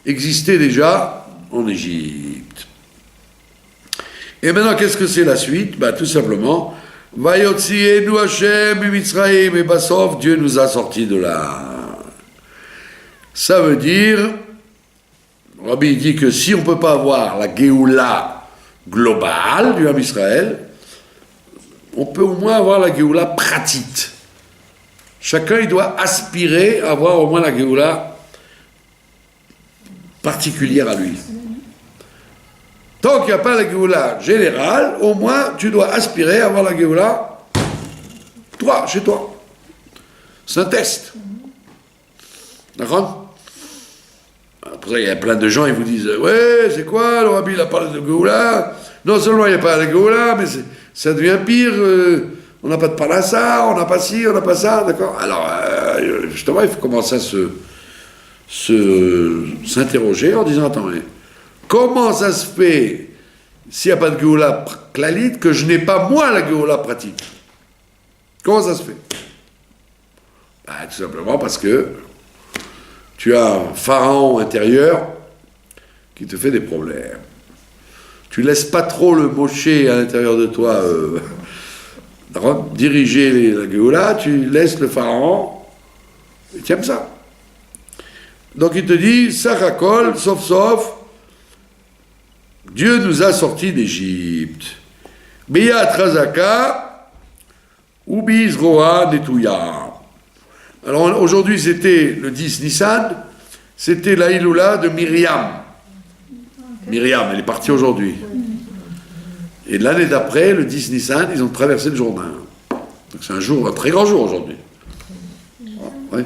existaient déjà en Égypte. Et maintenant, qu'est-ce que c'est la suite? Tout simplement, Vayotzienu Hashem Mitzrayim, et Basov, Dieu nous a sortis de là. Ça veut dire, Rabbi dit que si on ne peut pas avoir la Géoula globale du Ham Israël, on peut au moins avoir la Géoula pratique. Chacun, il doit aspirer à avoir au moins la Géoula particulière à lui. Tant qu'il n'y a pas la Géoula générale, au moins tu dois aspirer à avoir la Géoula, toi, chez toi. C'est un test. D'accord? Pour ça, il y a plein de gens, ils vous disent « Ouais, c'est quoi, le Rabbi, il a parlé de Géoula. Non seulement il n'y a pas la Géoula, mais ça devient pire. On n'a pas de parnassa, on n'a pas ci, on n'a pas ça. » D'accord? Alors, justement, il faut commencer à s'interroger en disant « Attends, mais comment ça se fait s'il n'y a pas de Géoula Klalit, que je n'ai pas moi la Géoula pratique. Comment ça se fait? Tout simplement parce que tu as un pharaon intérieur qui te fait des problèmes. Tu laisses pas trop le Moshe à l'intérieur de toi diriger la Géoula, tu laisses le pharaon, et tu aimes ça. Donc il te dit, Sachakol, sauf, Dieu nous a sortis d'Égypte. Beyat Razaka, Ubi Zroa Netouya. Alors aujourd'hui c'était le 10 Nissan, c'était la Iloula de Myriam. Myriam, elle est partie aujourd'hui. Et l'année d'après, le 10 Nissan, ils ont traversé le Jourdain. Donc c'est un très grand jour aujourd'hui. Ouais.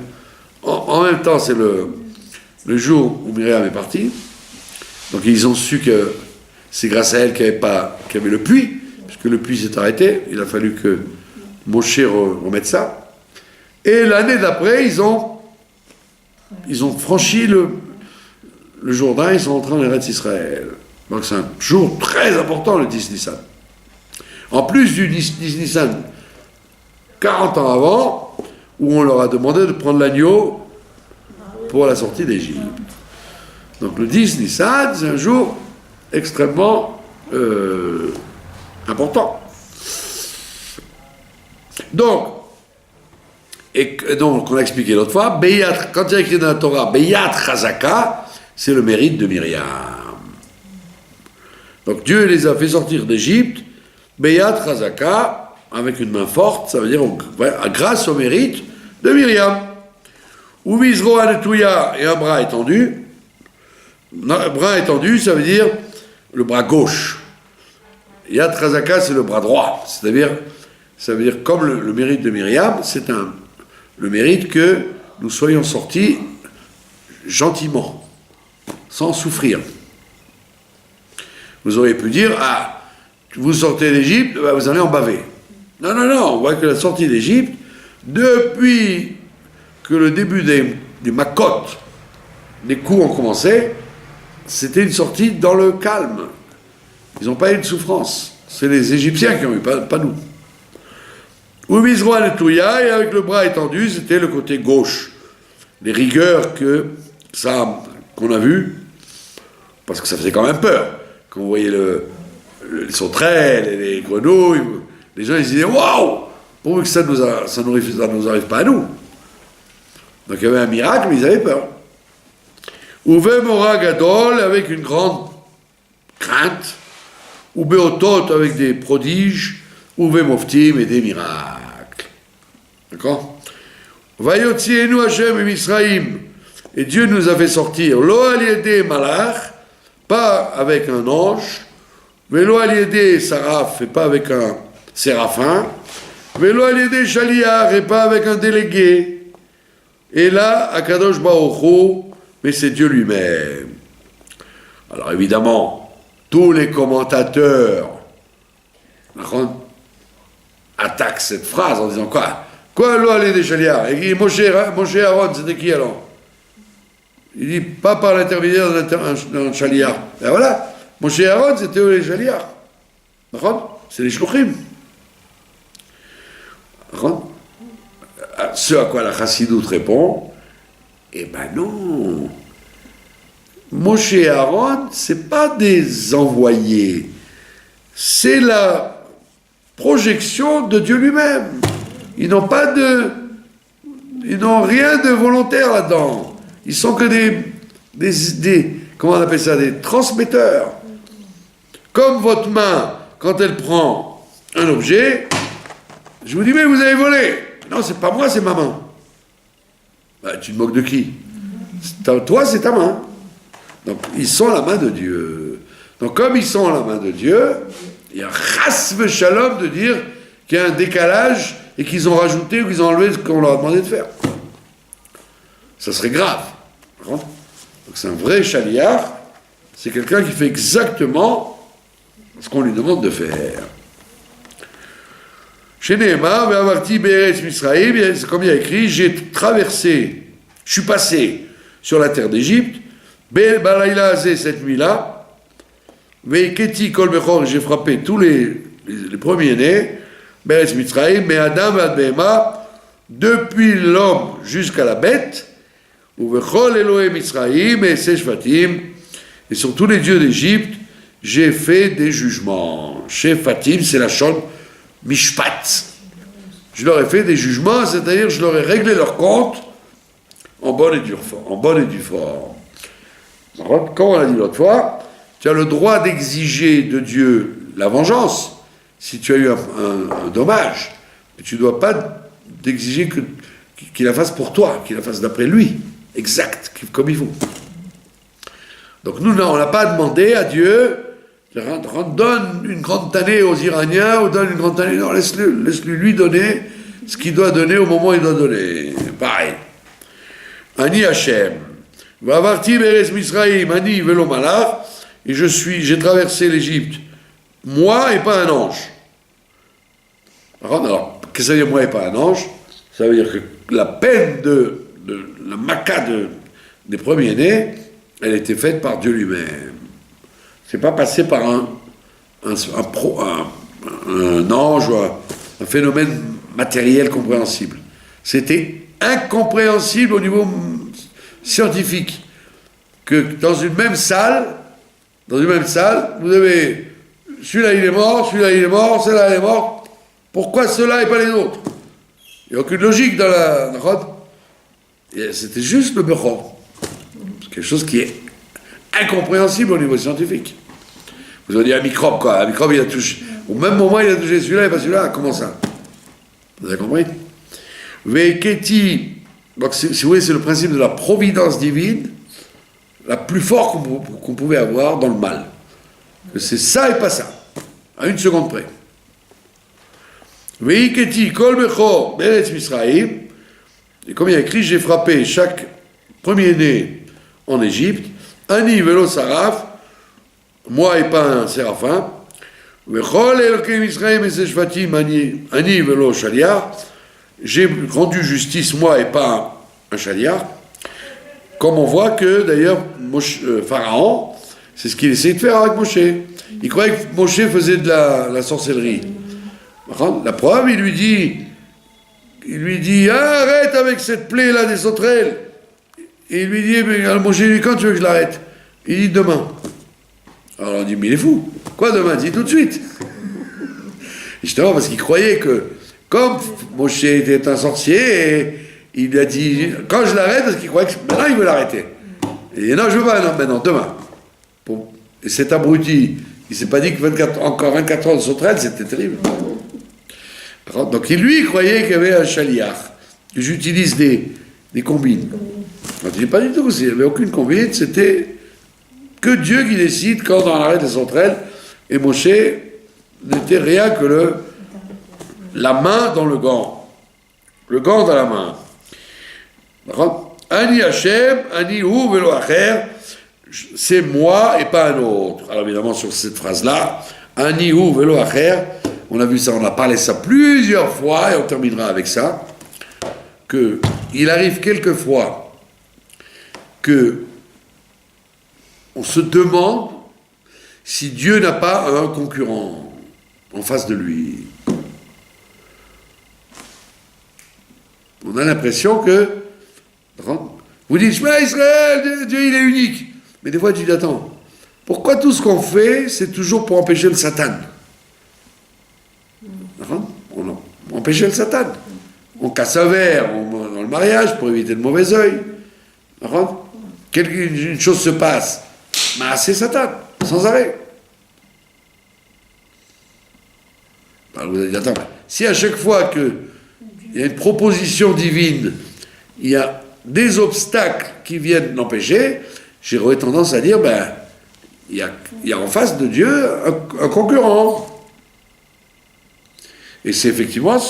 En même temps, c'est le jour où Myriam est partie. Donc ils ont su que c'est grâce à elle qu'il y avait le puits, puisque le puits s'est arrêté. Il a fallu que Moshe remette ça. Et l'année d'après, ils ont franchi le Jourdain, ils sont entrés en Eretz Israël. Donc c'est un jour très important, le 10 Nissan. En plus du 10 Nissan, 40 ans avant, où on leur a demandé de prendre l'agneau pour la sortie d'Égypte. Donc le 10 Nissan, c'est un jour extrêmement important. Donc, on a expliqué l'autre fois, quand il y a écrit dans la Torah, Beyat Chazaka, c'est le mérite de Myriam. Donc Dieu les a fait sortir d'Égypte, Beyat Chazaka, avec une main forte, ça veut dire grâce au mérite de Myriam. Ou Vizro Anetouya et un bras étendu. Un bras étendu, ça veut dire le bras gauche. Yad Chazaka, c'est le bras droit. C'est-à-dire, ça veut dire comme le mérite de Myriam, c'est le mérite que nous soyons sortis gentiment, sans souffrir. Vous auriez pu dire, vous sortez d'Égypte, vous allez en baver. Non, on voit que la sortie d'Égypte, depuis que le début des Makot, des coups ont commencé, c'était une sortie dans le calme. Ils n'ont pas eu de souffrance. C'est les Égyptiens qui ont eu, pas nous. Ubizroa Netouya, et avec le bras étendu, c'était le côté gauche. Les rigueurs qu'on a vues, parce que ça faisait quand même peur. Quand vous voyez les sauterelles, les grenouilles, les gens ils disaient waouh, pourvu que ça nous arrive pas à nous. Donc il y avait un miracle, mais ils avaient peur. Uve Mora Gadol, avec une grande crainte, ou Beotot, avec des prodiges, Uve Moftim, et des miracles. D'accord? Vayotzienu Hashem et Misraïm, et Dieu nous a fait sortir, Lo aliede malach, pas avec un ange, Velo aliede saraf, et pas avec un séraphin, Velo aliede shaliach, et pas avec un délégué. Et là, Akadosh Baruch Hu, mais c'est Dieu lui-même. Alors évidemment, tous les commentateurs attaquent cette phrase en disant quoi? Quoi, Lo aliede shaliach? Et il dit Moshe Aaron, c'était qui alors? Il dit, pas par l'intermédiaire d'un chaliar. Et voilà, Moshe Aaron, c'était les chaliars. C'est les shluchim. Ce à quoi la chassidoute répond, eh ben non. Moshe et Aaron, c'est pas des envoyés. C'est la projection de Dieu lui-même. Ils n'ont rien de volontaire là-dedans. Ils sont que des comment on appelle ça, des transmetteurs. Comme votre main, quand elle prend un objet, je vous dis, mais vous avez volé. Non, c'est pas moi, c'est ma main. Tu te moques de qui? Toi, c'est ta main. Donc, ils sont la main de Dieu. Donc, comme ils sont la main de Dieu, il y a chas v'shalom de dire qu'il y a un décalage et qu'ils ont rajouté ou qu'ils ont enlevé ce qu'on leur a demandé de faire. Ça serait grave. Donc c'est un vrai chaliar, c'est quelqu'un qui fait exactement ce qu'on lui demande de faire. Chez Nehemar, Ve'avarti be'eretz Misraïm, c'est comme il y a écrit, j'ai traversé, je suis passé sur la terre d'Égypte, Be'el balayla azeh, cette nuit-là, Veiketi kol bechor, j'ai frappé tous les premiers-nés, Beretz Mitzrayim, mais Adam ad Behema, depuis l'homme jusqu'à la bête, ou bechol Elohim Mitzrayim, et Seshvatim, et sur tous les dieux d'Égypte, j'ai fait des jugements. Shefatim, c'est la chante Mishpat. Je leur ai fait des jugements, c'est-à-dire je leur ai réglé leur compte en bonne et due forme. Comme on l'a dit l'autre fois, tu as le droit d'exiger de Dieu la vengeance si tu as eu un dommage. Mais tu ne dois pas d'exiger qu'il la fasse pour toi, qu'il la fasse d'après lui, exact, comme il faut. Donc nous, on n'a pas demandé à Dieu, donne une grande année aux Iraniens, ou donne une grande année, non, laisse-lui donner ce qu'il doit donner au moment où il doit donner. Pareil. Ani Hashem. Vavarti Beres Misraïm, Ani Velo Malach, et j'ai traversé l'Égypte, moi et pas un ange. Alors, qu'est-ce que ça veut dire moi et pas un ange? Ça veut dire que la peine de la maca des premiers-nés, elle était faite par Dieu lui-même. C'est pas passé par un ange ou un phénomène matériel compréhensible. C'était incompréhensible au niveau scientifique que dans une même salle, vous avez celui-là il est mort, celle-là elle est morte. Pourquoi ceux-là et pas les autres? Il n'y a aucune logique dans la route. C'était juste le Bechor. C'est quelque chose qui est incompréhensible au niveau scientifique. Vous avez dit un microbe, quoi. Un microbe, il a touché. Au même moment, il a touché celui-là et pas celui-là. Comment ça? Vous avez compris? Veiketi. Donc, si vous voulez, c'est le principe de la providence divine, la plus forte qu'on pouvait avoir dans le mal. C'est ça et pas ça. À une seconde près. Veiketi kol bechor beretz Misraïm. Et comme il y a écrit, j'ai frappé chaque premier-né en Égypte. Ani velo saraf. Moi et pas un séraphin. Vechol Elokim Misraïm et Seshvatim ani velo shaliach. J'ai rendu justice, moi, et pas un chaliar. Comme on voit que, d'ailleurs, Pharaon, c'est ce qu'il essayait de faire avec Moshe. Il croyait que Moshe faisait de la sorcellerie. La preuve, il lui dit, arrête avec cette plaie-là des sauterelles. Et il lui dit, mais Moshe, quand tu veux que je l'arrête? Il dit, demain. Alors on dit, mais il est fou. Quoi demain? Il dit, tout de suite. Et justement, parce qu'il croyait que, comme Moshe était un sorcier, et il a dit, quand je l'arrête, parce qu'il croyait que maintenant il veut l'arrêter. Il dit, non, je veux pas, non, maintenant, demain. Et cet abruti, il s'est pas dit que encore 24 heures de sauterelle, c'était terrible. Donc lui, il croyait qu'il y avait un chaliar, que j'utilise des combines. Il dit pas du tout, il n'y avait aucune combine, c'était que Dieu qui décide quand on arrête les sauterelles, et Moshe n'était rien que la main dans le gant dans la main. Ani Hashem, Ani Hu velo acher, c'est moi et pas un autre. Alors évidemment sur cette phrase-là, Ani Hu velo acher, on a vu ça, on a parlé ça plusieurs fois et on terminera avec ça, que il arrive quelquefois que on se demande si Dieu n'a pas un concurrent en face de lui. On a l'impression que vous dites, Shema Israël, Dieu il est unique. Mais des fois tu dis, attends, pourquoi tout ce qu'on fait, c'est toujours pour empêcher le Satan? On empêche le Satan. On casse un verre dans le mariage pour éviter le mauvais œil. Une chose se passe, c'est Satan, sans arrêt. Alors vous allez dire, attends, si à chaque fois qu'il y a une proposition divine, il y a des obstacles qui viennent l'empêcher, j'aurais tendance à dire, il y a en face de Dieu un concurrent. Et c'est effectivement,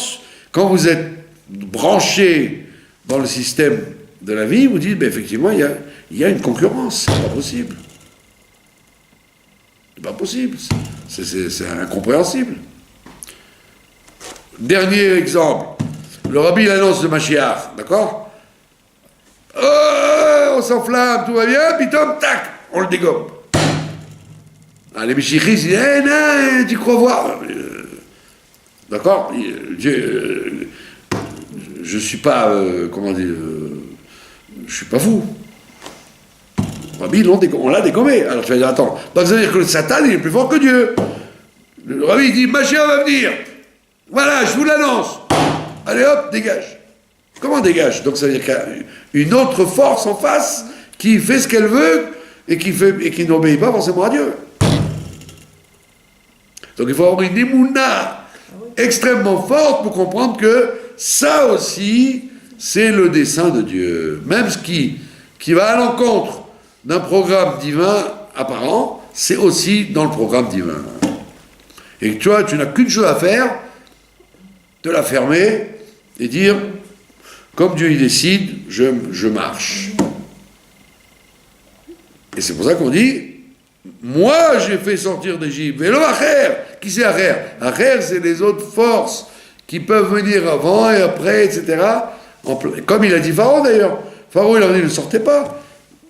quand vous êtes branché dans le système de la vie, vous dites, effectivement, il y a une concurrence, c'est pas possible. C'est pas possible, c'est incompréhensible. Dernier exemple, le rabbi annonce le Mashiach, d'accord? On s'enflamme, tout va bien, puis tac, on le dégomme. Ah, les Michichis disent, non, tu crois voir. D'accord, je suis pas, comment dire, je suis pas fou. Rabbi, on l'a dégommé. Alors tu vas dire, attends, donc ça veut dire que le Satan, il est plus fort que Dieu. Le Rabbi, il dit, Mashiach va venir. Voilà, je vous l'annonce. Allez hop, dégage. Comment dégage? Donc ça veut dire qu'il y a une autre force en face qui fait ce qu'elle veut et qui n'obéit pas forcément à Dieu. Donc il faut avoir une émouna extrêmement forte pour comprendre que ça aussi, c'est le dessein de Dieu. Même ce qui va à l'encontre d'un programme divin apparent, c'est aussi dans le programme divin. Et tu vois, tu n'as qu'une chose à faire, te la fermer et dire, comme Dieu y décide, je marche. Et c'est pour ça qu'on dit, moi j'ai fait sortir d'Égypte. Et le Acher, qui c'est Acher? Acher, c'est les autres forces qui peuvent venir avant et après, etc. Comme il a dit Pharaon d'ailleurs. Pharaon, il a dit, ne sortez pas.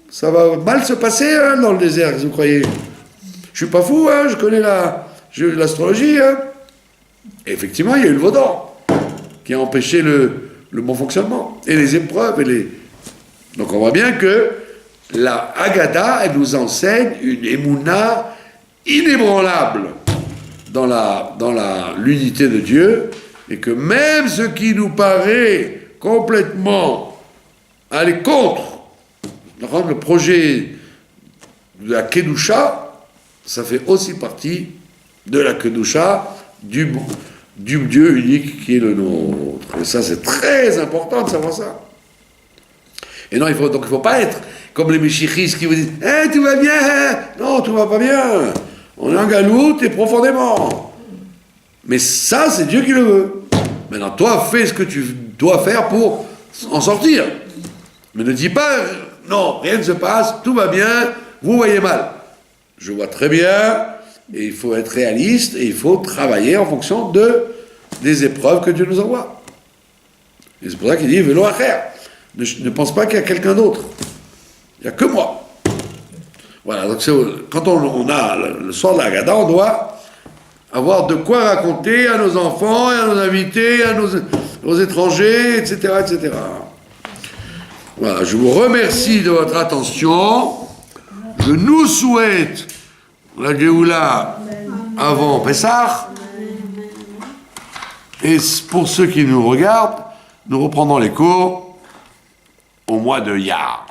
Ça va mal se passer dans le désert, vous croyez? Je suis pas fou, je connais l'astrologie. Et effectivement, il y a eu le veau d'or qui a empêché le bon fonctionnement. Et les épreuves. Donc on voit bien que la Haggadah, elle nous enseigne une émouna inébranlable dans l'unité de Dieu, et que même ce qui nous paraît complètement aller contre le projet de la Kedusha, ça fait aussi partie de la Kedusha du Dieu unique qui est le nôtre. Et ça, c'est très important de savoir ça. Et non, il faut pas être comme les Meshichis qui vous disent « tout va bien !» Non, tout va pas bien. On est en galoute et profondément. Mais ça, c'est Dieu qui le veut. Maintenant, toi, fais ce que tu dois faire pour en sortir. Mais ne dis pas « Non, rien ne se passe, tout va bien, vous voyez mal. » Je vois très bien, et il faut être réaliste, et il faut travailler en fonction des épreuves que Dieu nous envoie. Et c'est pour ça qu'il dit « Vélo à faire ». Ne pense pas qu'il y a quelqu'un d'autre. Il n'y a que moi. Voilà, donc quand on a le soir de la Haggadah, on doit avoir de quoi raconter à nos enfants, et à nos invités, à nos étrangers, etc., etc. Voilà, je vous remercie de votre attention. Je nous souhaite la Géoula avant Pessah. Et pour ceux qui nous regardent, nous reprendrons les cours au mois de Iyar.